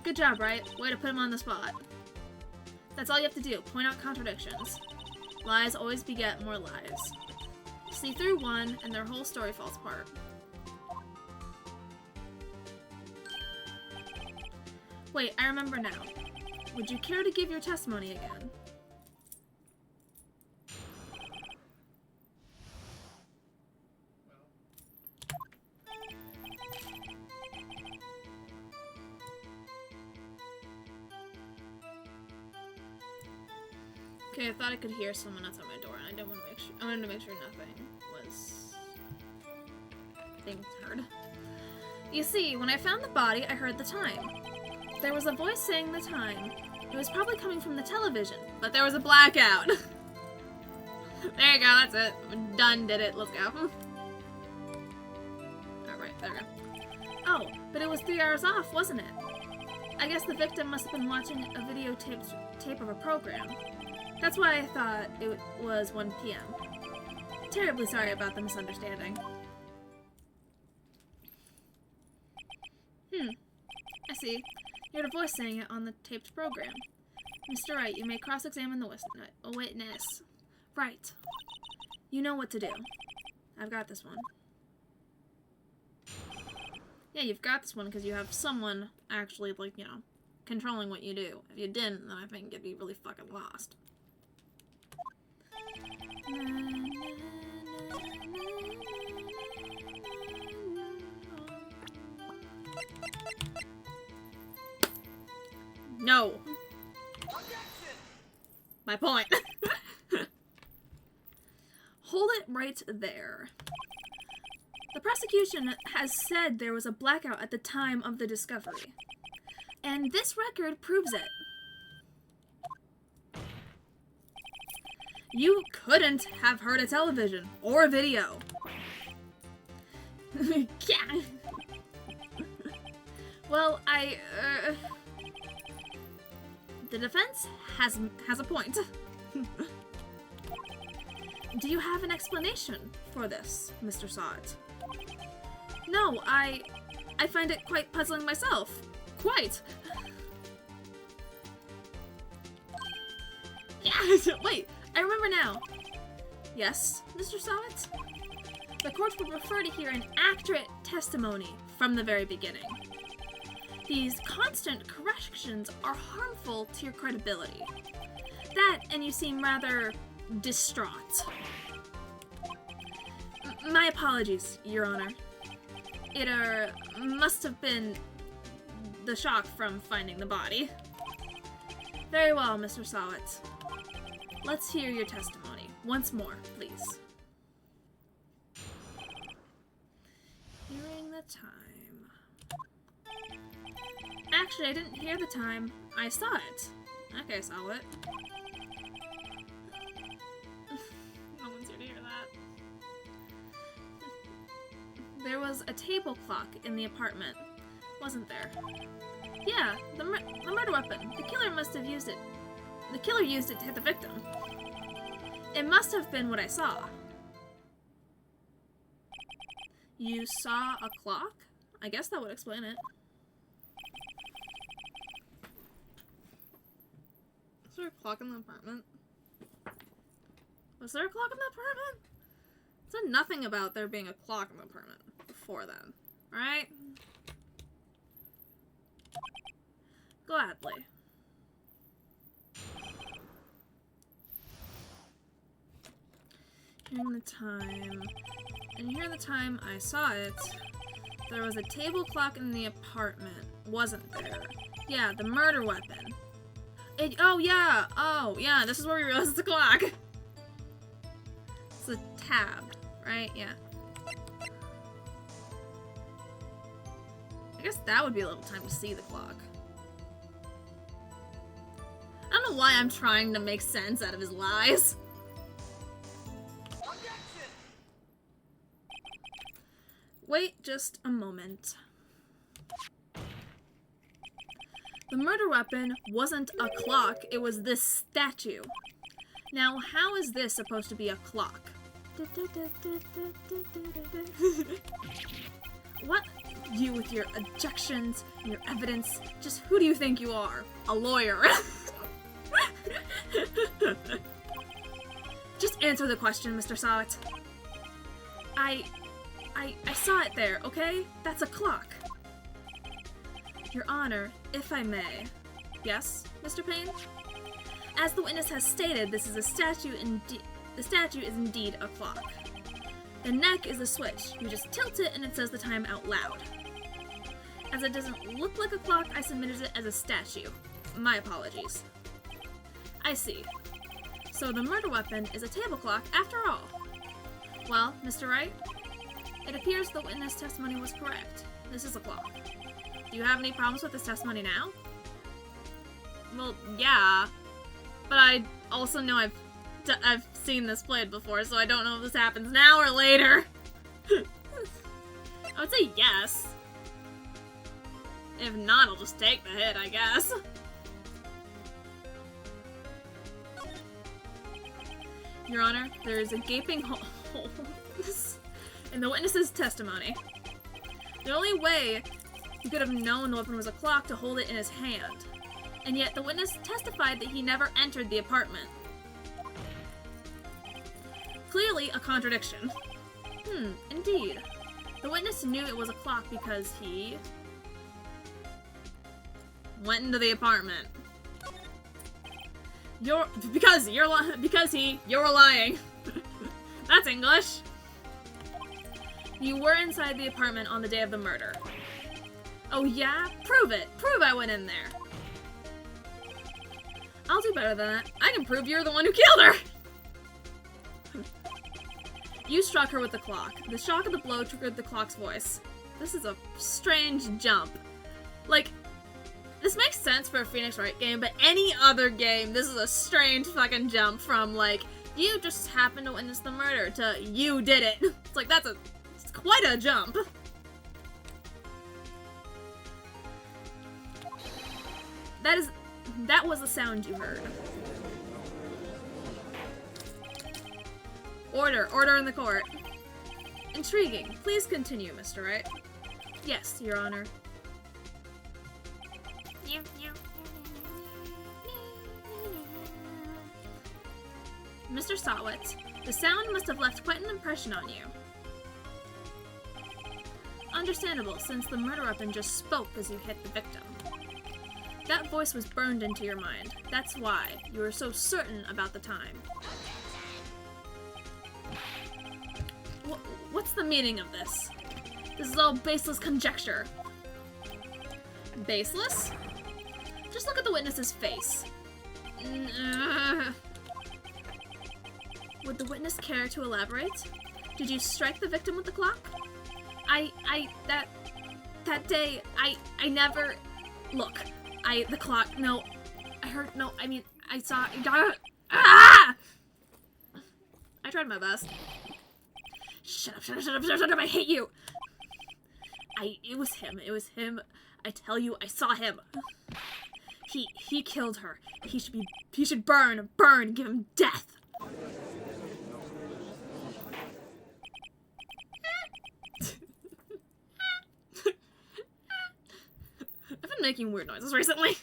Good job, Wright. Way to put him on the spot. That's all you have to do. Point out contradictions. Lies always beget more lies. See through one, and their whole story falls apart. Wait, I remember now. Would you care to give your testimony again? Okay, I thought I could hear someone outside my door, and I didn't want to make sure. I wanted to make sure nothing was being heard. You see, when I found the body, I heard the time. There was a voice saying the time. It was probably coming from the television, but there was a blackout. There you go, that's it. Done, did it. Let's go. Alright, there we go. Oh, but it was 3 hours off, wasn't it? I guess the victim must have been watching a tape of a program. That's why I thought it was 1 p.m. Terribly sorry about the misunderstanding. see. You heard a voice saying it on the taped program. Mr. Wright, you may cross-examine the witness. Right. You know what to do. I've got this one. Yeah, you've got this one because you have someone actually, like, you know, controlling what you do. If you didn't, then I think you'd be really fucking lost. No! My point. Hold it right there. The prosecution has said there was a blackout at the time of the discovery. And this record proves it. You couldn't have heard a television or a video. Yeah. Well, the defense has a point. Do you have an explanation for this, Mr. Sott? No, I find it quite puzzling myself. Quite. Yeah, wait, I remember now. Yes, Mr. Sott? The court would prefer to hear an accurate testimony from the very beginning. These constant corrections are harmful to your credibility. That, and you seem rather distraught. My apologies, Your Honor. It, must have been the shock from finding the body. Very well, Mr. Sawit. Let's hear your testimony. Once more, please. Hearing the time. Actually, I didn't hear the time. I saw it. Okay, Sawit. No one's here to hear that. There was a table clock in the apartment, wasn't there? Yeah, the murder weapon. The killer must have used it. The killer used it to hit the victim. It must have been what I saw. You saw a clock? I guess that would explain it. Is there a clock in the apartment? Was there a clock in the apartment? It said nothing about there being a clock in the apartment before then, right? Gladly. Hearing the time. And here the time I saw it, there was a table clock in the apartment, wasn't there? Yeah, the murder weapon. Oh yeah, this is where we realized it's a clock. It's a tab, right? Yeah. I guess that would be a little time to see the clock. I don't know why I'm trying to make sense out of his lies. Wait just a moment. The murder weapon wasn't a clock, it was this statue. Now, how is this supposed to be a clock? What? You with your objections, your evidence, just who do you think you are? A lawyer. Just answer the question, Mr. Sawit. I saw it there, okay? That's a clock. Your Honor, if I may. Yes, Mr. Payne? As the witness has stated, this is a statue the statue is indeed a clock. The neck is a switch. You just tilt it and it says the time out loud. As it doesn't look like a clock, I submitted it as a statue. My apologies. I see. So the murder weapon is a table clock after all. Well, Mr. Wright, it appears the witness testimony was correct. This is a clock. Do you have any problems with this testimony now? Well, yeah. But I also know I've seen this played before, so I don't know if this happens now or later. I would say yes. If not, I'll just take the hit, I guess. Your Honor, there is a gaping hole in the witness's testimony. The only way He could have known the weapon was a clock to hold it in his hand. And yet the witness testified that he never entered the apartment. Clearly a contradiction. Indeed. The witness knew it was a clock because he went into the apartment. You're lying. That's English. You were inside the apartment on the day of the murder. Oh yeah? Prove it. Prove I went in there. I'll do better than that. I can prove you're the one who killed her. You struck her with the clock. The shock of the blow triggered the clock's voice. This is a strange jump. Like, this makes sense for a Phoenix Wright game, but any other game, this is a strange fucking jump from, like, you just happened to witness the murder to you did it. It's like, it's quite a jump. That was the sound you heard. Order in the court. Intriguing. Please continue, Mr. Wright. Yes, Your Honor. Mr. Sawit, the sound must have left quite an impression on you. Understandable, since the murder weapon just spoke as you hit the victim. That voice was burned into your mind. That's why you were so certain about the time. What's the meaning of this? This is all baseless conjecture. Baseless? Just look at the witness's face. Would the witness care to elaborate? Did you strike the victim with the clock? That day, I never... Look, the clock, no, I heard, no, I mean, I saw, I tried my best. Shut up, I hate you! It was him, I tell you, I saw him. He killed her. He should burn, give him death. I've been making weird noises recently.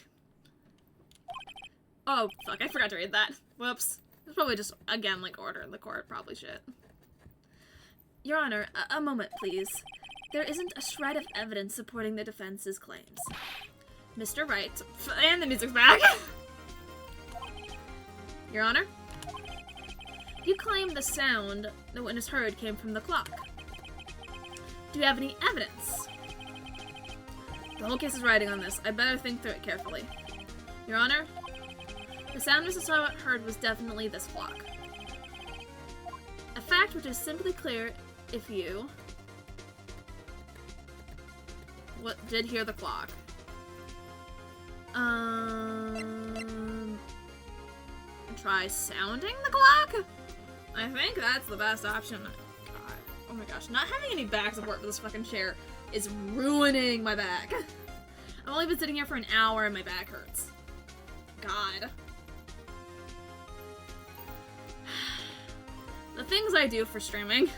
Oh, fuck, I forgot to read that. Whoops. It's probably just, again, like, order in the court, probably shit. Your Honor, a moment, please. There isn't a shred of evidence supporting the defense's claims. Mr. Wright, and the music's back! Your Honor? You claim the sound the witness heard came from the clock. Do you have any evidence? The whole case is riding on this. I better think through it carefully. Your Honor, the sound Mr. Sawit heard was definitely this clock. A fact which is simply clear if you... did hear the clock. Try sounding the clock? I think that's the best option. God. Oh my gosh, not having any back support for this fucking chair is ruining my back. I've only been sitting here for an hour and my back hurts. God. The things I do for streaming.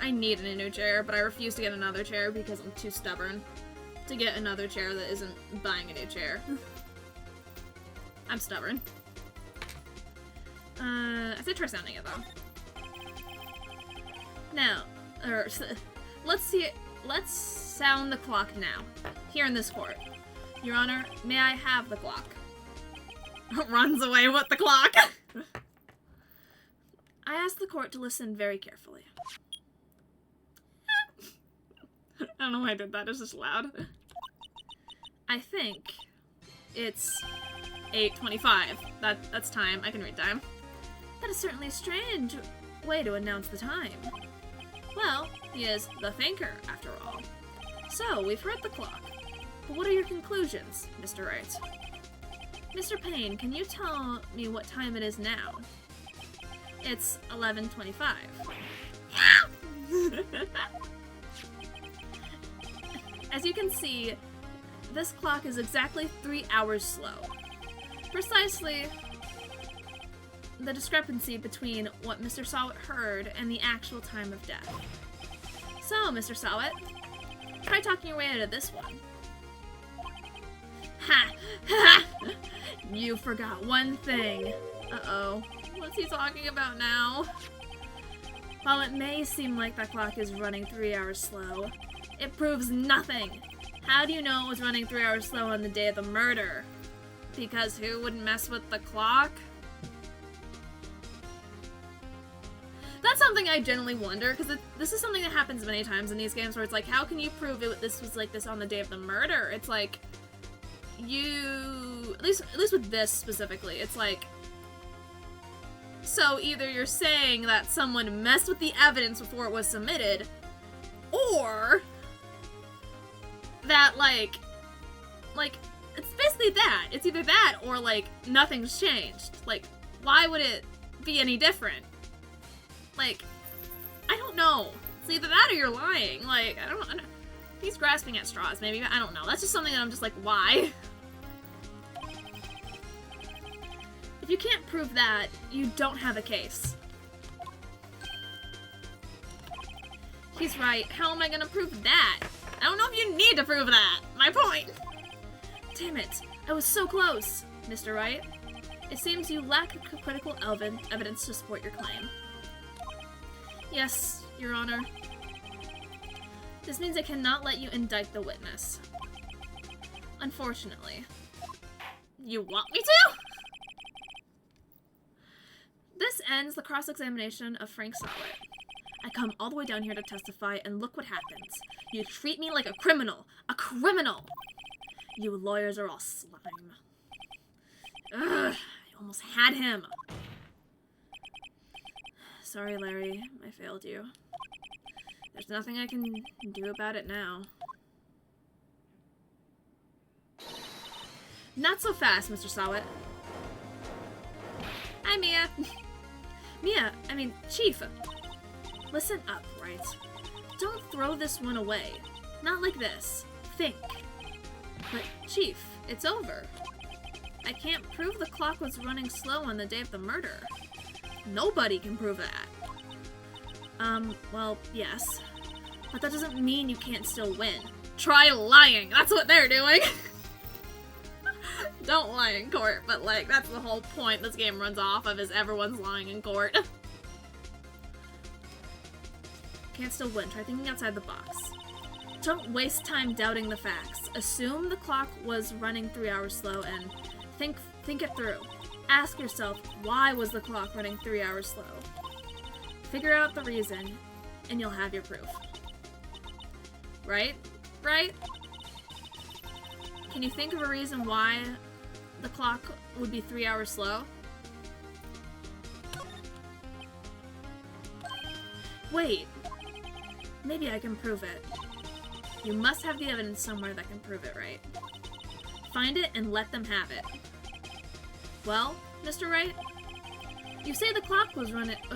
I need a new chair, but I refuse to get another chair because I'm too stubborn to get another chair that isn't buying a new chair. I'm stubborn. I say try sounding it though. Now, let's see it. Let's sound the clock now, here in this court. Your Honor, may I have the clock? Runs away with the clock. I ask the court to listen very carefully. I don't know why I did that, it's just loud. I think it's 8:25. That's time. I can read time. That is certainly a strange way to announce the time. Well, he is the thinker, after all. So, we've heard the clock. But what are your conclusions, Mr. Wright? Mr. Payne, can you tell me what time it is now? It's 11:25. As you can see, this clock is exactly 3 hours slow. Precisely the discrepancy between what Mr. Sawit heard and the actual time of death. So, Mr. Sawit, Try talking your way out of this one. Ha! Ha! You forgot one thing. Uh-oh. What's he talking about now? While it may seem like that clock is running 3 hours slow, it proves nothing. How do you know it was running 3 hours slow on the day of the murder? Because who would mess with the clock? That's something I generally wonder, because this is something that happens many times in these games where it's like, how can you prove this was like this on the day of the murder? It's like, at least with this specifically, it's like, so either you're saying that someone messed with the evidence before it was submitted, or that, like, it's basically that. It's either that or, like, nothing's changed. Like, why would it be any different? Like, I don't know. It's either that or you're lying. Like, I don't know. He's grasping at straws, maybe. I don't know. That's just something that I'm just like, why? If you can't prove that, you don't have a case. He's right. How am I gonna prove that? I don't know if you need to prove that. My point. Damn it. I was so close, Mr. Wright. It seems you lack critical evidence to support your claim. Yes, Your Honor. This means I cannot let you indict the witness. Unfortunately. You want me to? This ends the cross-examination of Frank Sawit. I come all the way down here to testify, and look what happens. You treat me like a criminal. A criminal! You lawyers are all slime. Ugh, I almost had him. Sorry, Larry. I failed you. There's nothing I can do about it now. Not so fast, Mr. Sawit. Hi, Mia. Chief. Listen up, Wright. Don't throw this one away. Not like this. Think. But, Chief, it's over. I can't prove the clock was running slow on the day of the murder. Nobody can prove that. Well, yes. But that doesn't mean you can't still win. Try lying! That's what they're doing! Don't lie in court, but, like, that's the whole point this game runs off of, is everyone's lying in court. Can't still win. Try thinking outside the box. Don't waste time doubting the facts. Assume the clock was running 3 hours slow and think it through. Ask yourself, why was the clock running 3 hours slow? Figure out the reason, and you'll have your proof. Right? Right? Can you think of a reason why the clock would be 3 hours slow? Wait. Maybe I can prove it. You must have the evidence somewhere that can prove it, right? Find it and let them have it. Well, Mr. Wright? You say the clock was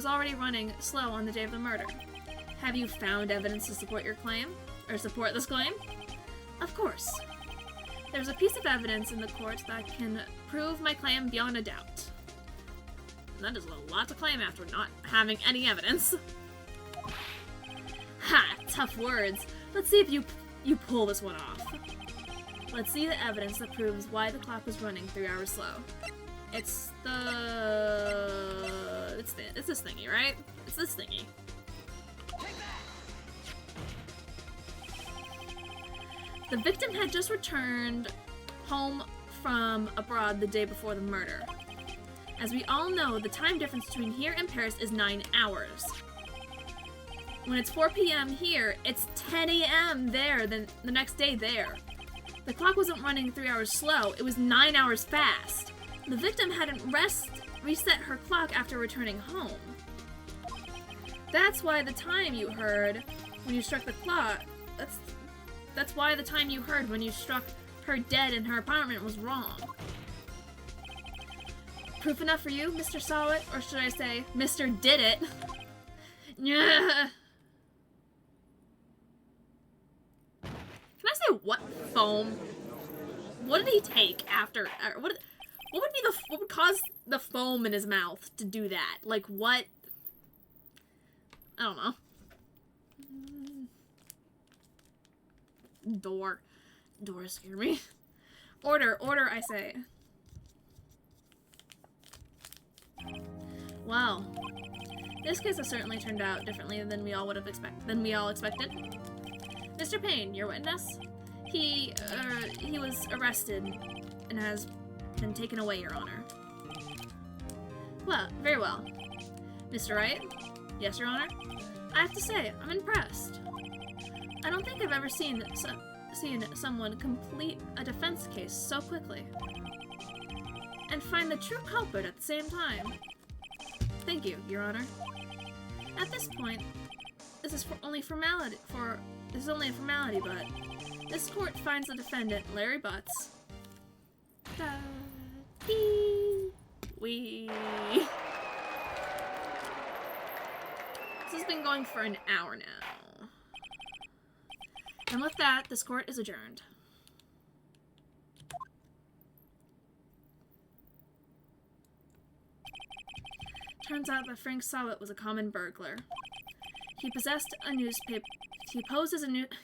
already running slow on the day of the murder. Have you found evidence to support your claim? Or support this claim? Of course. There's a piece of evidence in the court that can prove my claim beyond a doubt. That is a lot to claim after not having any evidence. Ha! Tough words. Let's see if you pull this one off. Let's see the evidence that proves why the clock was running 3 hours slow. It's this thingy, right? It's this thingy. The victim had just returned home from abroad the day before the murder. As we all know, the time difference between here and Paris is 9 hours. When it's 4 p.m. here, it's 10 a.m. there, then the next day there. The clock wasn't running 3 hours slow, it was 9 hours fast. The victim hadn't reset her clock after returning home. That's why the time you heard when you struck the clock, that's why the time you heard when you struck her dead in her apartment was wrong. Proof enough for you, Mr. Sawit? Or should I say, Mr. Did It? Yeah. Can I say what foam? What did he take after? What would cause the foam in his mouth to do that? Like what? I don't know. Door. Doors scare me. Order, I say. Well, this case has certainly turned out differently than we all expected. Mr. Payne, your witness? He was arrested and has been taken away, Your Honor. Well, very well. Mr. Wright? Yes, Your Honor? I have to say, I'm impressed. I don't think I've ever seen someone complete a defense case so quickly. And find the true culprit at the same time. Thank you, Your Honor. At this point, this is only a formality, but this court finds the defendant, Larry Butts. Wee. This has been going for an hour now. And with that, this court is adjourned. Turns out that Frank Sawit was a common burglar. He possessed a newspaper.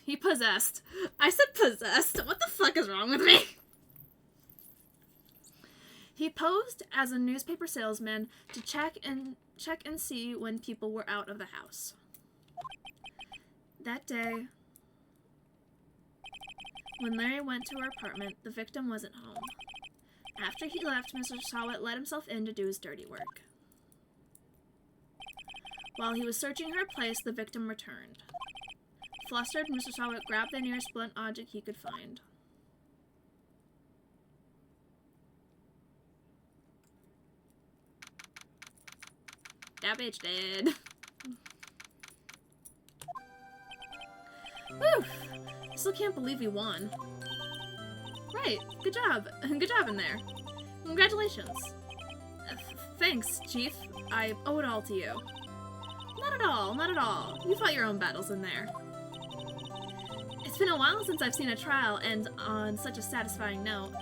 He possessed. I said possessed. What the fuck is wrong with me? He posed as a newspaper salesman to check and see when people were out of the house. That day, when Larry went to her apartment, the victim wasn't home. After he left, Mr. Sawit let himself in to do his dirty work. While he was searching her place, the victim returned. Flustered, Mr. Sawit grabbed the nearest blunt object he could find. That bitch dead. Whew! I still can't believe he won. Right, good job. Good job in there. Congratulations. Thanks, Chief. I owe it all to you. Not at all, not at all. You fought your own battles in there. It's been a while since I've seen a trial end on such a satisfying note.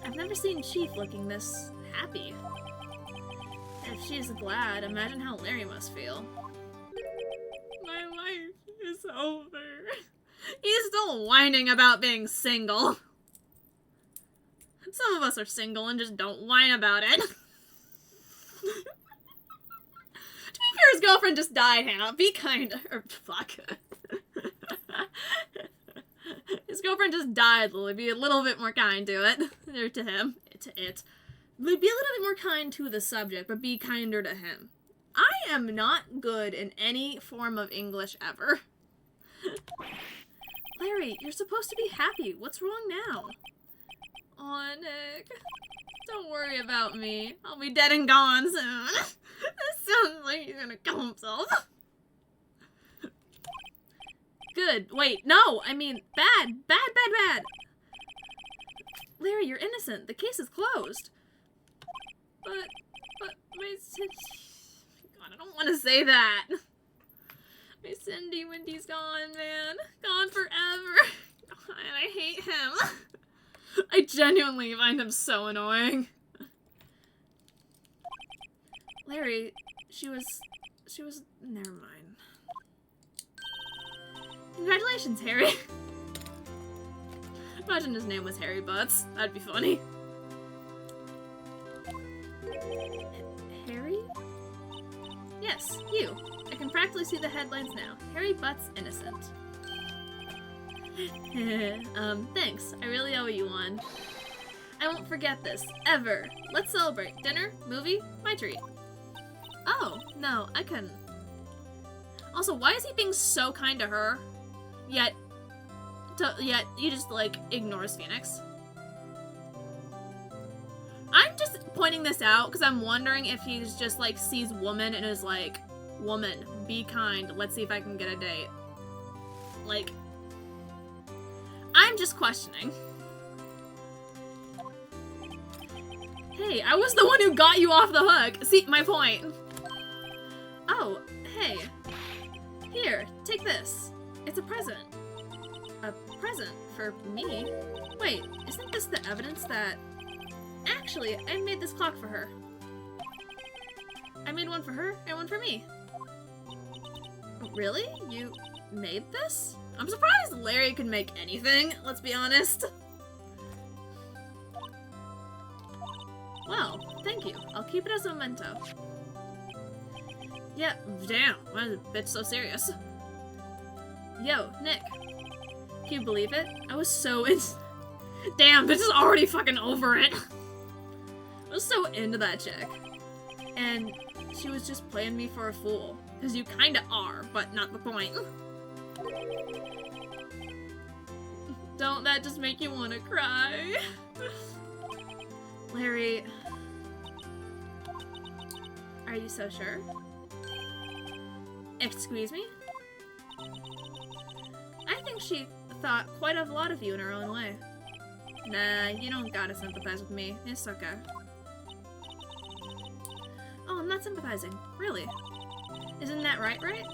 I've never seen Chief looking this happy. If she is glad, imagine how Larry must feel. My life is over. He's still whining about being single. Some of us are single and just don't whine about it. His girlfriend just died, Hannah. Be kind. Or, fuck. His girlfriend just died, Lily. Be a little bit more kind to it. Or to him. To it. Be a little bit more kind to the subject, but be kinder to him. I am not good in any form of English ever. Larry, you're supposed to be happy. What's wrong now? Aw, Nick. Don't worry about me. I'll be dead and gone soon. This sounds like he's gonna kill himself. Good. Wait, no! I mean, bad. Larry, you're innocent. The case is closed. But my Cindy... God, I don't want to say that. My Cindy Windy's gone, man. Gone forever. God, I hate him. I genuinely find him so annoying. Larry, she was... Never mind. Congratulations, Harry. Imagine his name was Harry Butts. That'd be funny. Harry? Yes, you. I can practically see the headlines now. Harry Butts innocent. Thanks. I really owe you one. I won't forget this. Ever. Let's celebrate. Dinner? Movie? My treat. Oh, no, I couldn't. Also, why is he being so kind to her? Yet he just, like, ignores Phoenix. I'm just pointing this out because I'm wondering if he's just, like, sees woman and is like, woman, be kind. Let's see if I can get a date. Like, I'm just questioning. Hey, I was the one who got you off the hook. See, my point. Oh, hey. Here, take this. It's a present. A present for me? Wait, isn't this the evidence that... Actually, I made this clock for her. I made one for her and one for me. Really? You made this? I'm surprised Larry could make anything, let's be honest. Well, thank you. I'll keep it as a memento. Yeah, damn, why is the bitch so serious? Yo, Nick. Can you believe it? I was so damn, bitch is already fucking over it. I was so into that chick. And she was just playing me for a fool. Because you kinda are, but not the point. Don't that just make you wanna cry? Larry... Are you so sure? Excuse me? I think she thought quite a lot of you in her own way. Nah, you don't gotta sympathize with me. It's okay. Oh, I'm not sympathizing. Really? Isn't that right, Wright?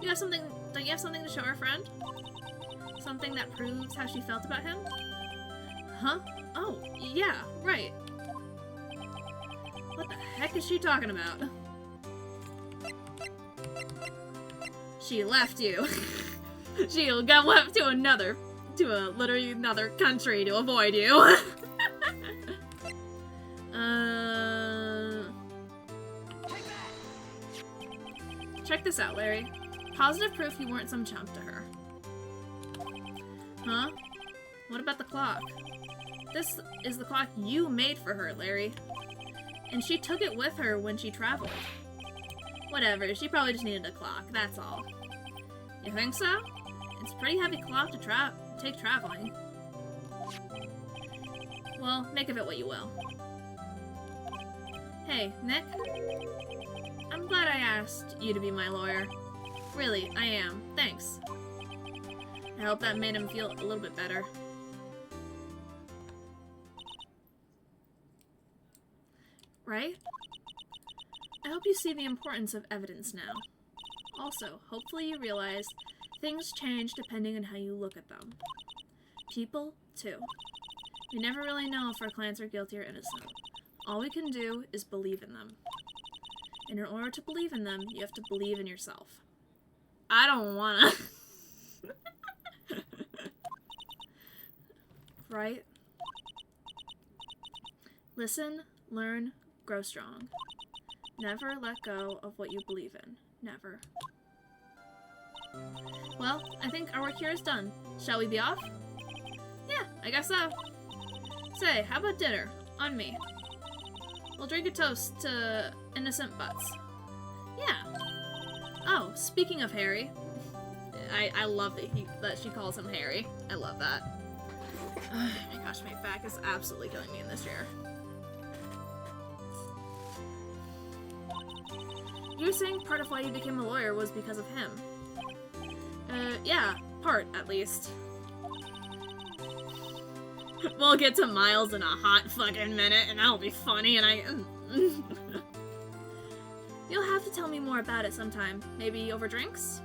You have something... Don't you have something to show our friend? Something that proves how she felt about him? Huh? Oh, yeah, right. What the heck is she talking about? She left you. She got left to literally another country to avoid you. Check this out, Larry. Positive proof you weren't some chump to her. Huh? What about the clock? This is the clock you made for her, Larry. And she took it with her when she traveled. Whatever, she probably just needed a clock, that's all. You think so? It's a pretty heavy clock to take traveling. Well, make of it what you will. Hey, Nick? I'm glad I asked you to be my lawyer. Really, I am. Thanks. I hope that made him feel a little bit better. Right? I hope you see the importance of evidence now. Also, hopefully you realize things change depending on how you look at them. People, too. We never really know if our clients are guilty or innocent. All we can do is believe in them. And in order to believe in them, you have to believe in yourself. I don't wanna. Right? Listen, learn, grow strong. Never let go of what you believe in. Never. Well, I think our work here is done. Shall we be off? Yeah, I guess so. Say, how about dinner? On me. We'll drink a toast to innocent butts. Yeah. Oh, speaking of Harry. I love that she calls him Harry. I love that. Oh my gosh, my back is absolutely killing me in this chair. You were saying part of why you became a lawyer was because of him. Yeah, part, at least. We'll get to Miles in a hot fucking minute, and that'll be funny, and You'll have to tell me more about it sometime. Maybe over drinks?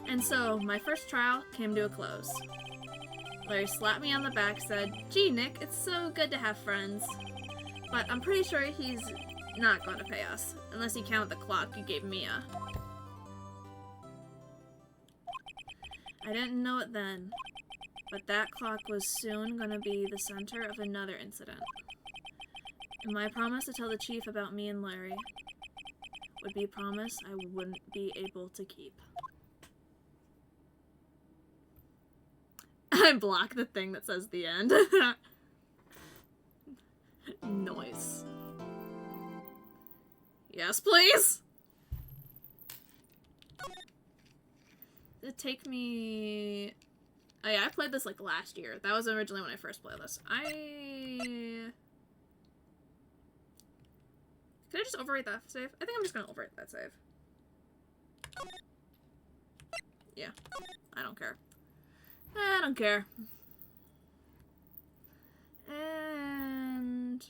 And so, my first trial came to a close. Larry slapped me on the back, said, "Gee, Nick, it's so good to have friends. But I'm pretty sure he's not going to pay us, unless you count the clock you gave Mia." I didn't know it then, but that clock was soon going to be the center of another incident. And my promise to tell the chief about me and Larry would be a promise I wouldn't be able to keep. I blocked the thing that says the end. Noise. Yes, please! It take me... Oh yeah, I played this like last year. That was originally when I first played this. Could I just overwrite that save? I think I'm just gonna overwrite that save. Yeah. I don't care. I don't care. And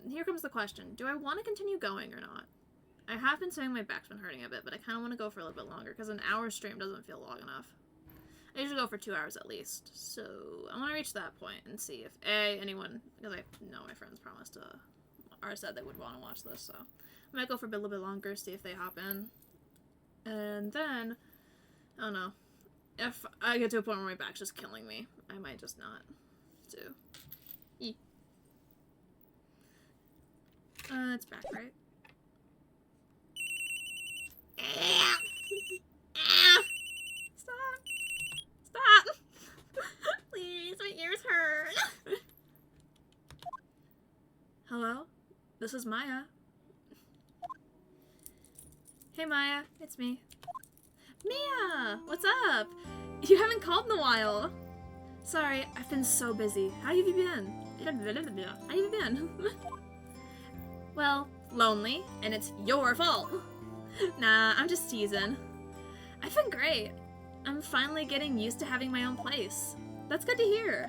here comes the question. Do I want to continue going or not? I have been saying my back's been hurting a bit, but I kind of want to go for a little bit longer because an hour stream doesn't feel long enough. I usually go for 2 hours at least. So I want to reach that point and see if anyone, because I know my friends promised to, or said they would want to watch this, so I might go for a little bit longer, see if they hop in. And then Oh no. If I get to a point where my back's just killing me, I might just not do. It's back, right? Stop! Stop! Please, my ears hurt. Hello? This is Maya. Hey Maya, it's me. Mia! What's up? You haven't called in a while. Sorry, I've been so busy. How have you been? How have you been? Well, lonely, and it's your fault. Nah, I'm just teasing. I've been great. I'm finally getting used to having my own place. That's good to hear.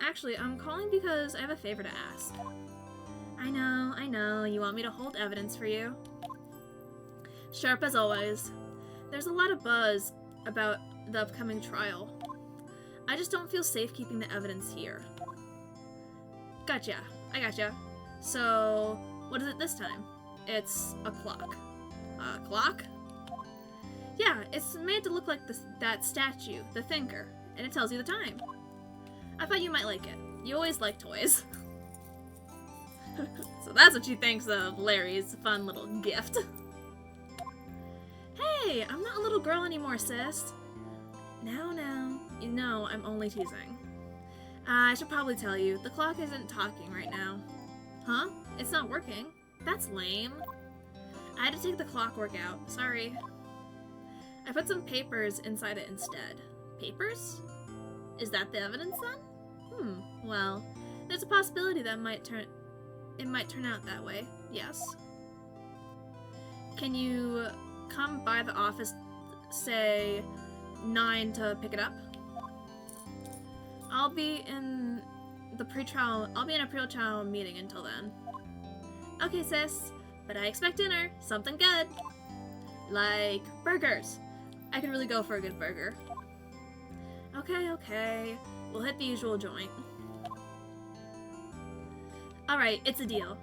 Actually, I'm calling because I have a favor to ask. I know, you want me to hold evidence for you. Sharp as always. There's a lot of buzz about the upcoming trial. I just don't feel safe keeping the evidence here. Gotcha, I gotcha. So, what is it this time? It's a clock. A clock? Yeah, it's made to look like that statue, the Thinker, and it tells you the time. I thought you might like it. You always like toys. So that's what she thinks of Larry's fun little gift. Hey, I'm not a little girl anymore, sis. Now, you know I'm only teasing. I should probably tell you, the clock isn't talking right now. Huh? It's not working? That's lame. I had to take the clockwork out. Sorry. I put some papers inside it instead. Papers? Is that the evidence then? Well, there's a possibility that it might turn out that way. Yes. Can you come by the office, say 9 to pick it up? I'll be in a pre-trial meeting until then. Okay, sis, but I expect dinner. Something good. Like burgers. I could really go for a good burger. Okay. We'll hit the usual joint. Alright, it's a deal.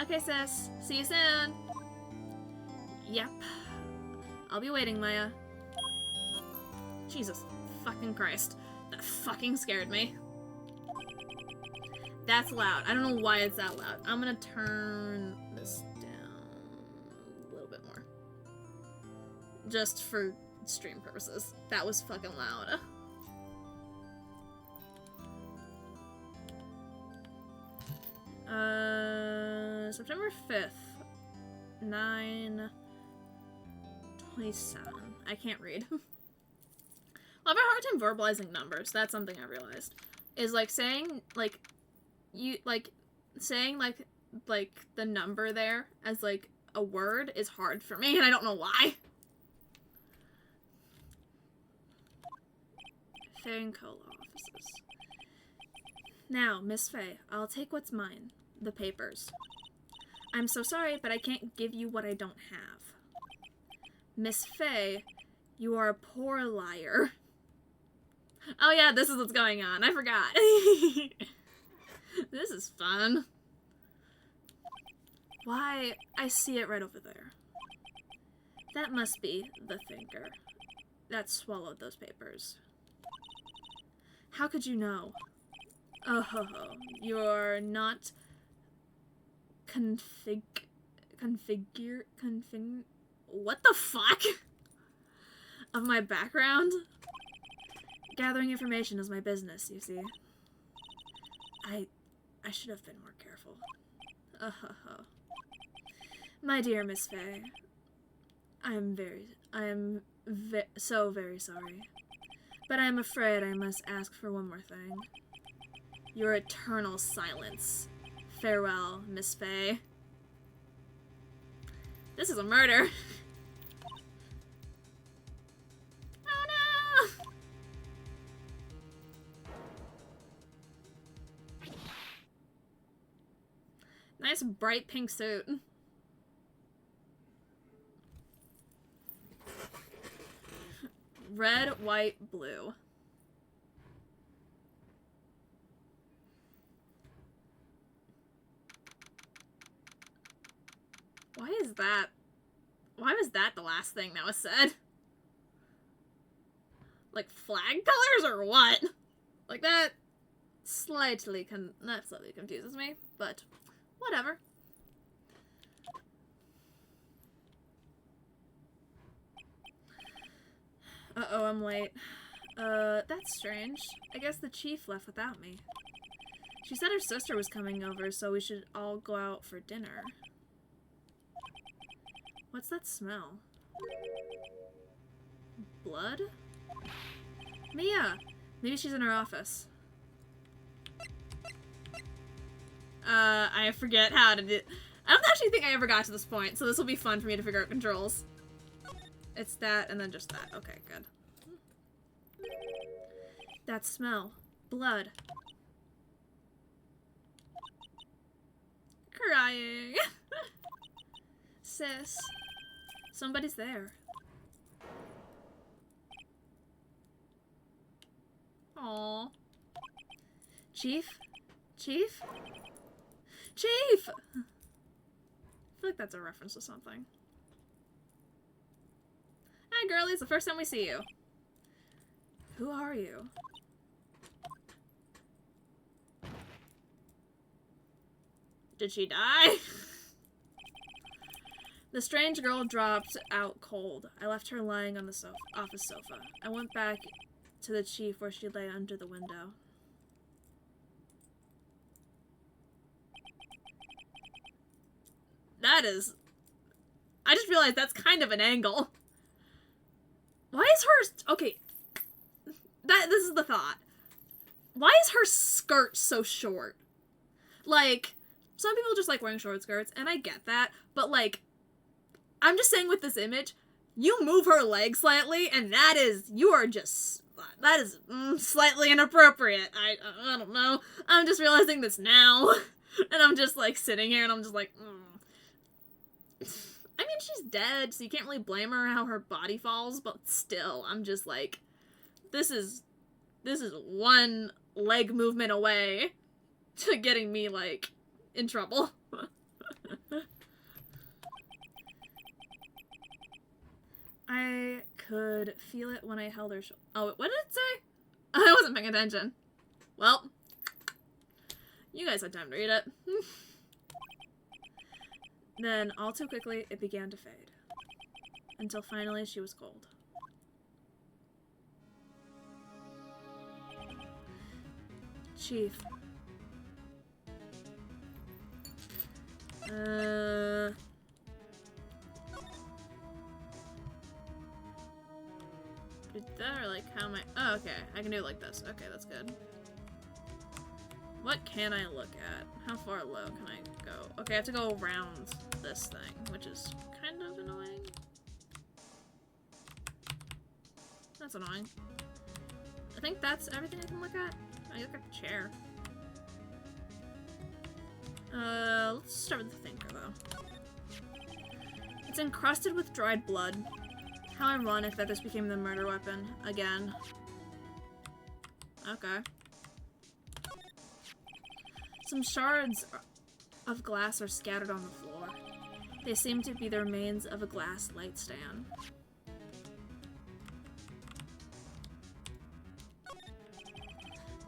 Okay, sis. See you soon. Yep. I'll be waiting, Maya. Jesus fucking Christ. That fucking scared me. That's loud. I don't know why it's that loud. I'm gonna turn this down a little bit more. Just for stream purposes. That was fucking loud. September 5th. 9:27. I can't read. I have a hard time verbalizing numbers. That's something I realized. Is like saying like the number there as like a word is hard for me, and I don't know why. Faye and Cola offices. Now, Miss Faye, I'll take what's mine. The papers. I'm so sorry, but I can't give you what I don't have. Miss Faye, you are a poor liar. Oh yeah, this is what's going on. I forgot. This is fun. Why, I see it right over there. That must be the Thinker that swallowed those papers. How could you know? Oh, you're not what the fuck? Of my background? Gathering information is my business, you see. I should have been more careful. My dear Miss Faye, I am so very sorry. But I am afraid I must ask for one more thing. Your eternal silence. Farewell, Miss Faye. This is a murder. Oh no! Nice bright pink suit. Red, white, blue. Why is that? Why was that the last thing that was said? like, flag colors or what? Like, that slightly confuses me, but whatever. Uh-oh, I'm late. That's strange. I guess the chief left without me. She said her sister was coming over, so we should all go out for dinner. What's that smell? Blood? Mia! Maybe she's in her office. I forget how to do... I don't actually think I ever got to this point, so this will be fun for me to figure out controls. It's that, and then just that. Okay, good. That smell. Blood. Crying. Sis. Somebody's there. Aww. Chief? Chief? Chief! I feel like that's a reference to something. Hi, girlie. It's the first time we see you. Who are you? Did she die? The strange girl dropped out cold. I left her lying on the office sofa. I went back to the chief where she lay under the window. That is... I just realized that's kind of an angle. Why is her... Okay. This is the thought. Why is her skirt so short? Like, some people just like wearing short skirts, and I get that, but like, I'm just saying with this image, you move her leg slightly, and that is slightly inappropriate. I don't know. I'm just realizing this now, and I'm just like sitting here, and I'm just like, I mean, she's dead, so you can't really blame her how her body falls, but still, I'm just like, this is one leg movement away to getting me, like, in trouble. I could feel it when I held her shoulder. Oh, what did it say? I wasn't paying attention. Well, you guys had time to read it. Then, all too quickly, it began to fade. Until finally she was cold. Chief. Did that or like how am I? Oh, okay. I can do it like this. Okay, that's good. What can I look at? How far low can I go? Okay, I have to go around this thing, which is kind of annoying. That's annoying. I think that's everything I can look at. I look at the chair. Let's start with the thinker, though. It's encrusted with dried blood. How ironic that this became the murder weapon again. Okay. Some shards of glass are scattered on the floor. They seem to be the remains of a glass light stand.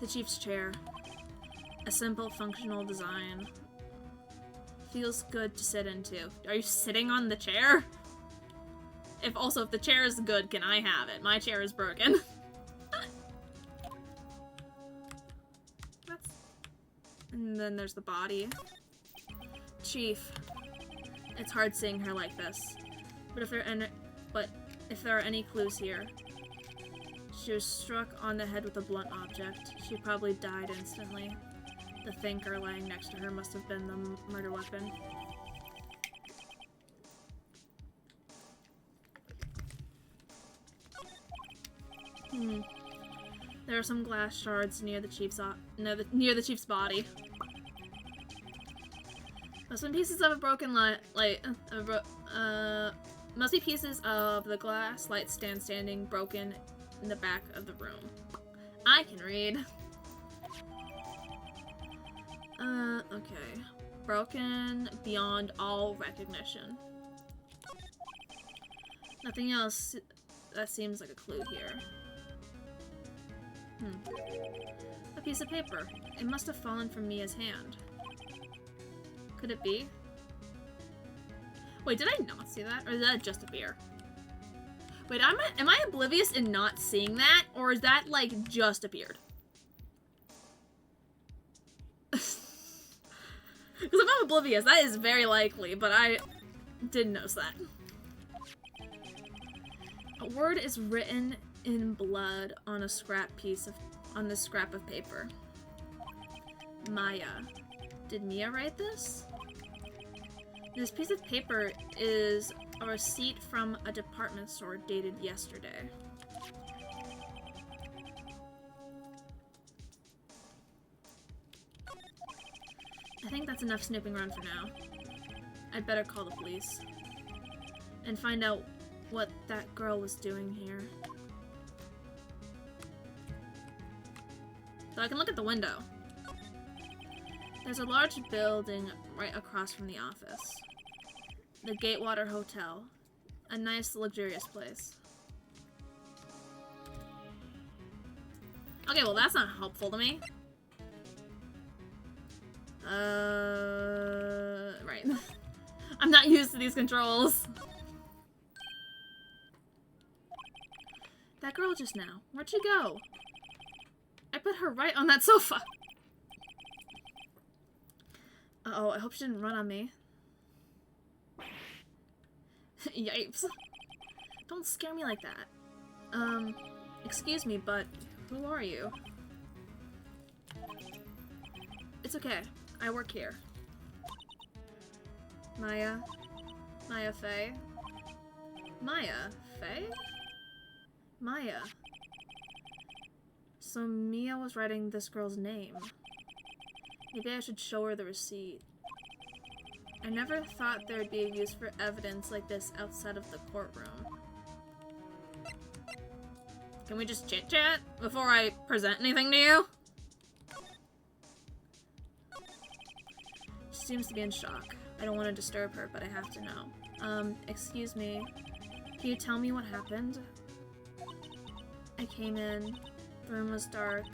The chief's chair. A simple, functional design. Feels good to sit into. Are you sitting on the chair? If the chair is good, can I have it? My chair is broken. And then there's the body. Chief. It's hard seeing her like this. But if there are any clues here. She was struck on the head with a blunt object. She probably died instantly. The thinker lying next to her must have been the murder weapon. There are some glass shards near the chief's body. Must be pieces of a broken must be pieces of the glass light stand standing broken in the back of the room. I can read. Okay. Broken beyond all recognition. Nothing else that seems like a clue here. A piece of paper. It must have fallen from Mia's hand. Could it be? Wait, did I not see that? Or did that just appear? Wait, am I oblivious in not seeing that? Or is that, like, just appeared? Because if I'm oblivious, that is very likely, but I didn't notice that. A word is written in blood on a scrap on this scrap of paper. Maya. Did Mia write this? This piece of paper is a receipt from a department store dated yesterday. I think that's enough snooping around for now. I'd better call the police and find out what that girl was doing here. So I can look at the window. There's a large building right across from the office. The Gatewater Hotel. A nice, luxurious place. Okay, well that's not helpful to me. Right. I'm not used to these controls. That girl just now. Where'd she go? I put her right on that sofa. Uh-oh, I hope she didn't run on me. Yipes. Don't scare me like that. Excuse me, but who are you? It's okay. I work here. Maya. Maya Faye. Maya Faye? Maya. So Mia was writing this girl's name. Maybe I should show her the receipt. I never thought there would be a use for evidence like this outside of the courtroom. Can we just chit-chat before I present anything to you? She seems to be in shock. I don't want to disturb her, but I have to know. Excuse me. Can you tell me what happened? I came in. The room was dark.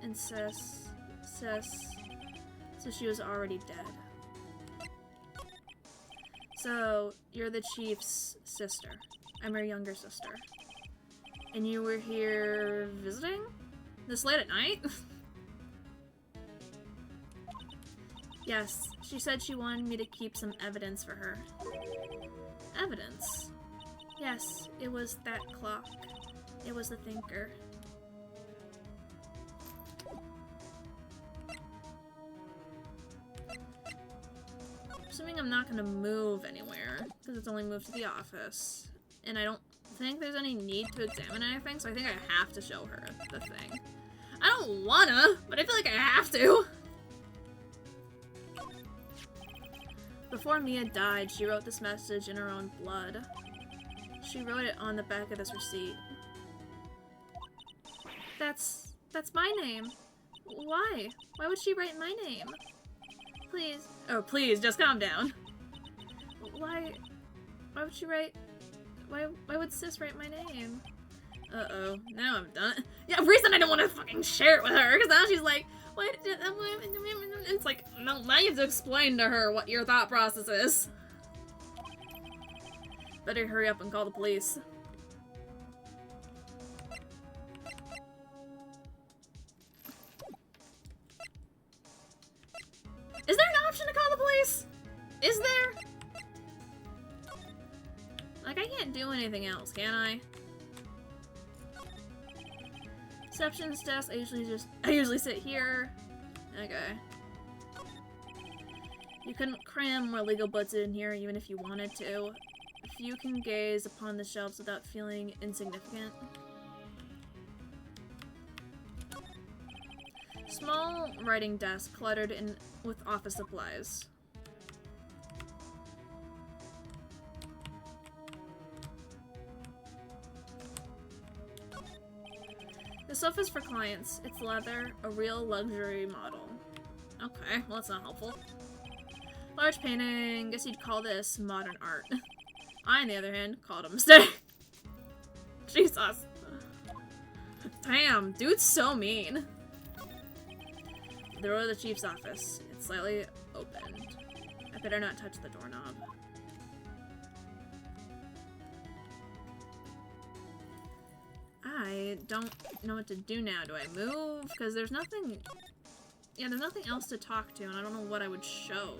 And so she was already dead. So, you're the chief's sister. I'm her younger sister. And you were here visiting? This late at night? Yes, she said she wanted me to keep some evidence for her. Evidence? Yes, it was that clock. It was the thinker. Assuming I'm not gonna move anywhere, because it's only moved to the office. And I don't think there's any need to examine anything, so I think I have to show her the thing. I don't wanna, but I feel like I have to. Before Mia died, she wrote this message in her own blood. She wrote it on the back of this receipt. That's my name. Why? Why would she write my name? Please. Oh, please, just calm down. Why would she write... Why would sis write my name? Uh-oh. Now I'm done. Yeah, reason I don't want to fucking share it with her, because now she's like, why did... It's like, no, now you have to explain to her what your thought process is. Better hurry up and call the police. Is there an option to call the police? Is there? Like, I can't do anything else, can I? Receptionist desk, I usually sit here. Okay. You couldn't cram more legal books in here even if you wanted to. If you can gaze upon the shelves without feeling insignificant. Small writing desk cluttered in with office supplies. The sofa's for clients. It's leather, a real luxury model. Okay, well that's not helpful. Large painting, guess you'd call this modern art. I, on the other hand, call it a mistake. Jesus. Damn, dude's so mean. The door of the chief's office. It's slightly opened. I better not touch the doorknob. I don't know what to do now. Do I move? Because there's nothing... Yeah, there's nothing else to talk to, and I don't know what I would show.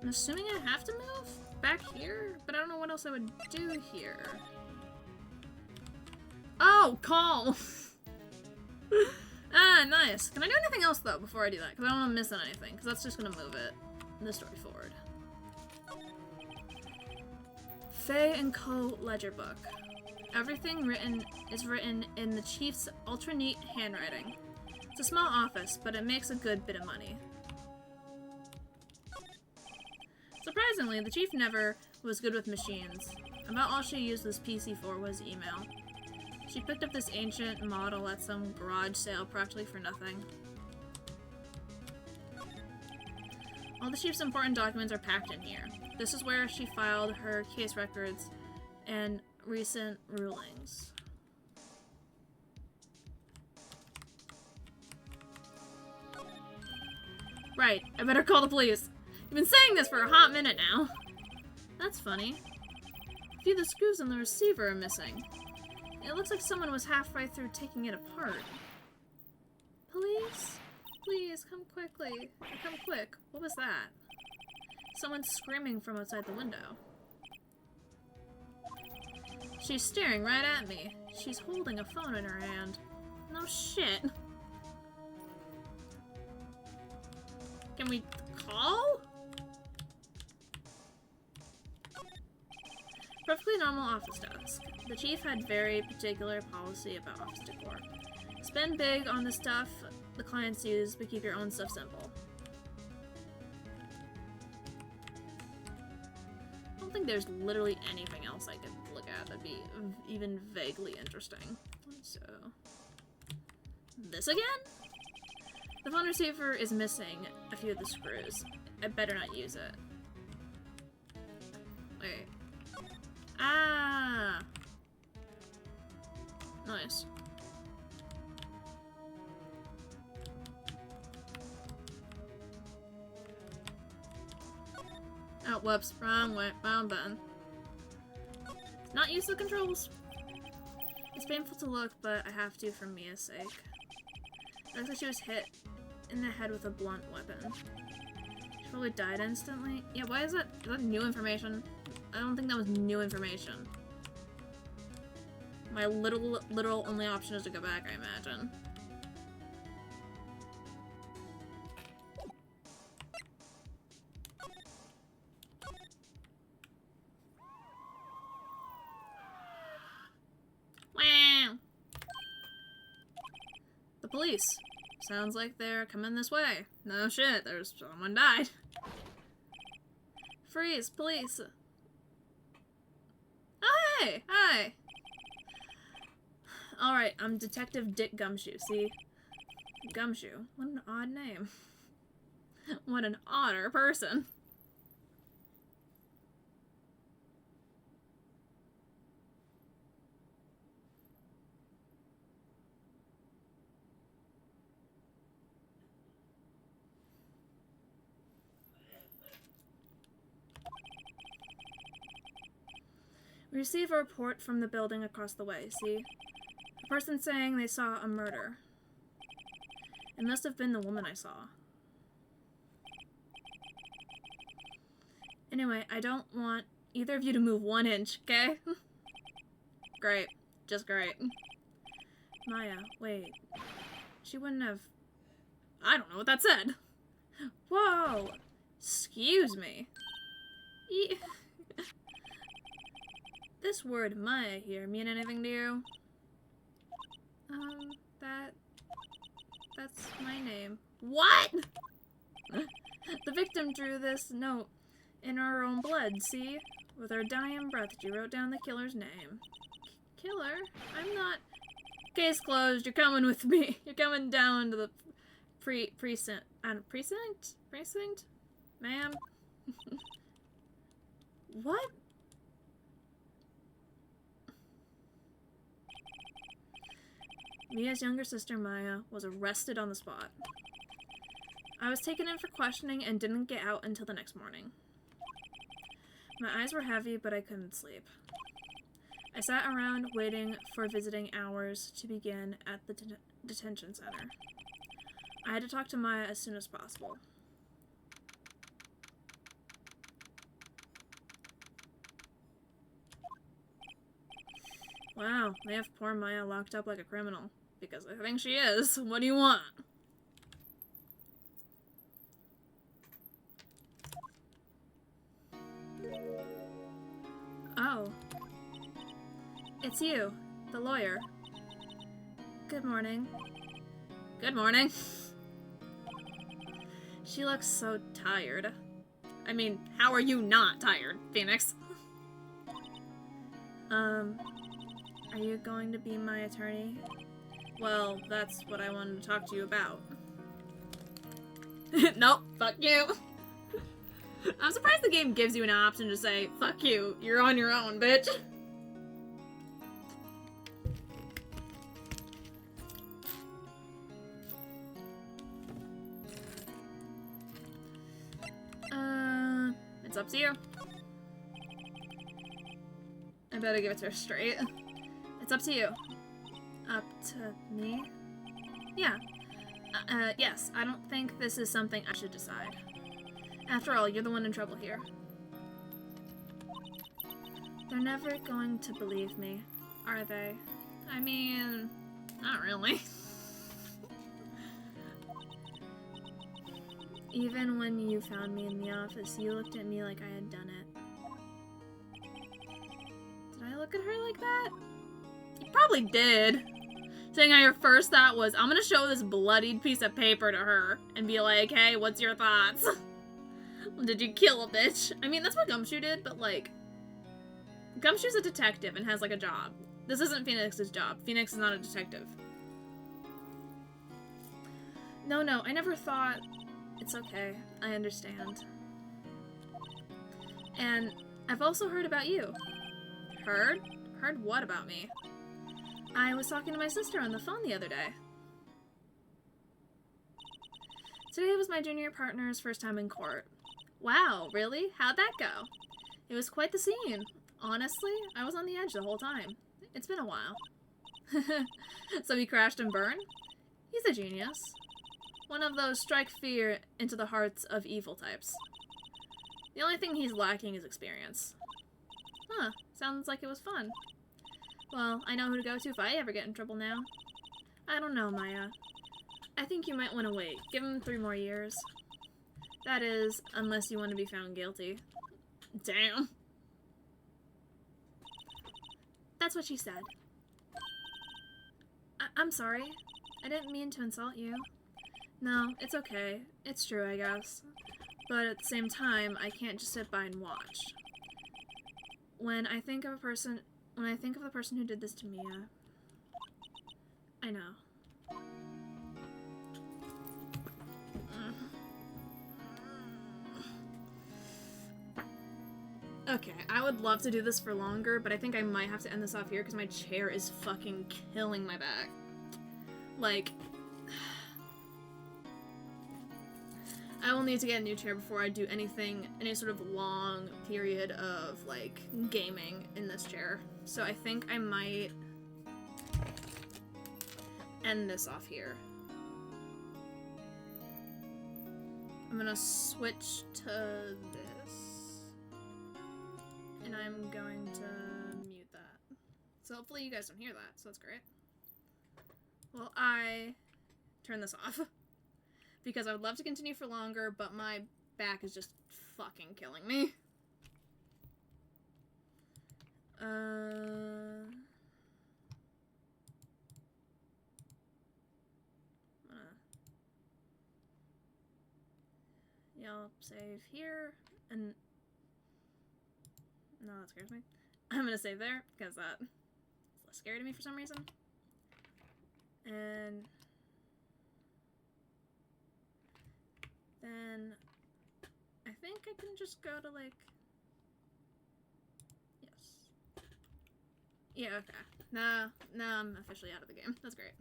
I'm assuming I have to move back here, but I don't know what else I would do here. Oh, call! Ah, nice. Can I do anything else, though, before I do that? Because I don't want to miss on anything, because that's just going to move the story forward. Faye and Co. Ledger Book. Everything is written in the chief's ultra-neat handwriting. It's a small office, but it makes a good bit of money. Surprisingly, the chief never was good with machines. About all she used this PC for was email. She picked up this ancient model at some garage sale practically for nothing. All the chief's important documents are packed in here. This is where she filed her case records and recent rulings. Right, I better call the police. You've been saying this for a hot minute now. That's funny. A few of the screws in the receiver are missing. It looks like someone was halfway through taking it apart. Police? Please, come quickly. Come quick. What was that? Someone's screaming from outside the window. She's staring right at me. She's holding a phone in her hand. No shit. Can we call? Perfectly normal office desk. The chief had very particular policy about office decor. Spend big on the stuff the clients use, but keep your own stuff simple. I don't think there's literally anything else I could look at that'd be even vaguely interesting. So, this again? The phone receiver is missing a few of the screws. I better not use it. Wait. Ah! Nice. Oh, whoops. Wrong way. Wrong button. Not use the controls. It's painful to look, but I have to for Mia's sake. It looks like she was hit in the head with a blunt weapon. She probably died instantly. Yeah, why is that? Is that new information? I don't think that was new information. My literal only option is to go back, I imagine. Wow! The police. Sounds like they're coming this way. No shit, there's someone died. Freeze, police. Oh, hey! Hi! Alright, I'm Detective Dick Gumshoe, see? Gumshoe. What an odd name. What an odder person. We receive a report from the building across the way, see? A person saying they saw a murder. It must have been the woman I saw. Anyway, I don't want either of you to move 1 inch, okay? Great. Just great. Maya, wait. She wouldn't have... I don't know what that said. Whoa! Excuse me. This word Maya here mean anything to you? That's my name. What? The victim drew this note In our own blood, see? With our dying breath, you wrote down the killer's name. Killer? I'm not... Case closed. You're coming with me. You're coming down to the precinct? Precinct? Ma'am? What? Mia's younger sister, Maya, was arrested on the spot. I was taken in for questioning and didn't get out until the next morning. My eyes were heavy, but I couldn't sleep. I sat around waiting for visiting hours to begin at the detention center. I had to talk to Maya as soon as possible. Wow, they have poor Maya locked up like a criminal. Because I think she is. What do you want? Oh. It's you, the lawyer. Good morning. Good morning. She looks so tired. I mean, how are you not tired, Phoenix? Are you going to be my attorney? Well, that's what I wanted to talk to you about. Nope, fuck you. I'm surprised the game gives you an option to say, fuck you, you're on your own, bitch. It's up to you. I better give it to her straight. It's up to you. Up to me? Yeah. Yes, I don't think this is something I should decide. After all, you're the one in trouble here. They're never going to believe me, are they? I mean, not really. Even when you found me in the office, you looked at me like I had done it. Did I look at her like that? You probably did. Saying how your first thought was, I'm gonna show this bloodied piece of paper to her and be like, hey, what's your thoughts? Did you kill a bitch? I mean, that's what Gumshoe did, but like, Gumshoe's a detective and has like a job. This isn't Phoenix's job. Phoenix is not a detective. No, I never thought... It's okay. I understand. And I've also heard about you. Heard? Heard what about me? I was talking to my sister on the phone the other day. Today was my junior partner's first time in court. Wow, really? How'd that go? It was quite the scene. Honestly, I was on the edge the whole time. It's been a while. So he crashed and burned? He's a genius. One of those strike fear into the hearts of evil types. The only thing he's lacking is experience. Huh, sounds like it was fun. Well, I know who to go to if I ever get in trouble now. I don't know, Maya. I think you might want to wait. Give him 3 more years. That is, unless you want to be found guilty. Damn. That's what she said. I'm sorry. I didn't mean to insult you. No, it's okay. It's true, I guess. But at the same time, I can't just sit by and watch. When I think of the person who did this to Mia, I know. Okay, I would love to do this for longer, but I think I might have to end this off here because my chair is fucking killing my back. Like, I will need to get a new chair before I do anything, any sort of long period of, like, gaming in this chair. So I think I might end this off here. I'm gonna switch to this. And I'm going to mute that. So hopefully you guys don't hear that, so that's great. Well, I turn this off. Because I would love to continue for longer, but my back is just fucking killing me. Y'all save here, and No, that scares me. I'm gonna save there, because that is less scary to me for some reason. And then I think I can just go to, like, yes. Yeah, okay. Now I'm officially out of the game. That's great.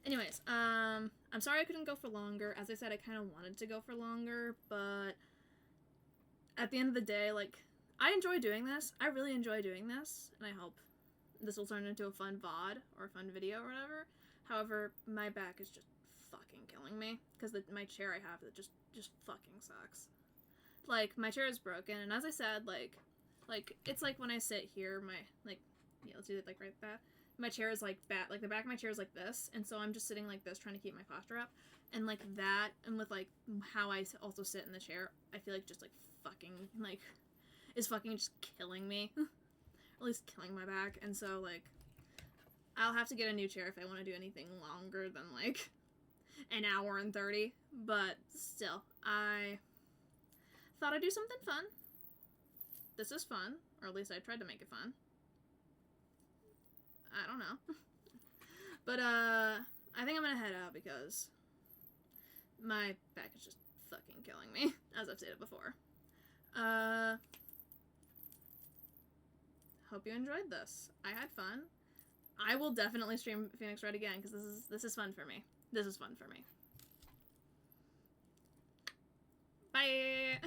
Anyways, I'm sorry I couldn't go for longer. As I said, I kind of wanted to go for longer, but at the end of the day, like, I enjoy doing this. I really enjoy doing this, and I hope this will turn into a fun VOD or a fun video or whatever. However, my back is just fucking killing me, because my chair I have that just fucking sucks. Like, my chair is broken, and as I said, like, it's like when I sit here, my, like, yeah, let's do it, like, right that. My chair is, like, like, the back of my chair is like this, and so I'm just sitting like this, trying to keep my posture up, and, like, that, and with, like, how I also sit in the chair, I feel like just, like, fucking, like, is fucking just killing me. Or at least killing my back, and so, like, I'll have to get a new chair if I want to do anything longer than, like, an hour and 30, but still, I thought I'd do something fun. This is fun, or at least I tried to make it fun. I don't know. But, I think I'm gonna head out because my back is just fucking killing me, as I've stated before. Hope you enjoyed this. I had fun. I will definitely stream Phoenix Wright again, because this is fun for me. This is fun for me. Bye!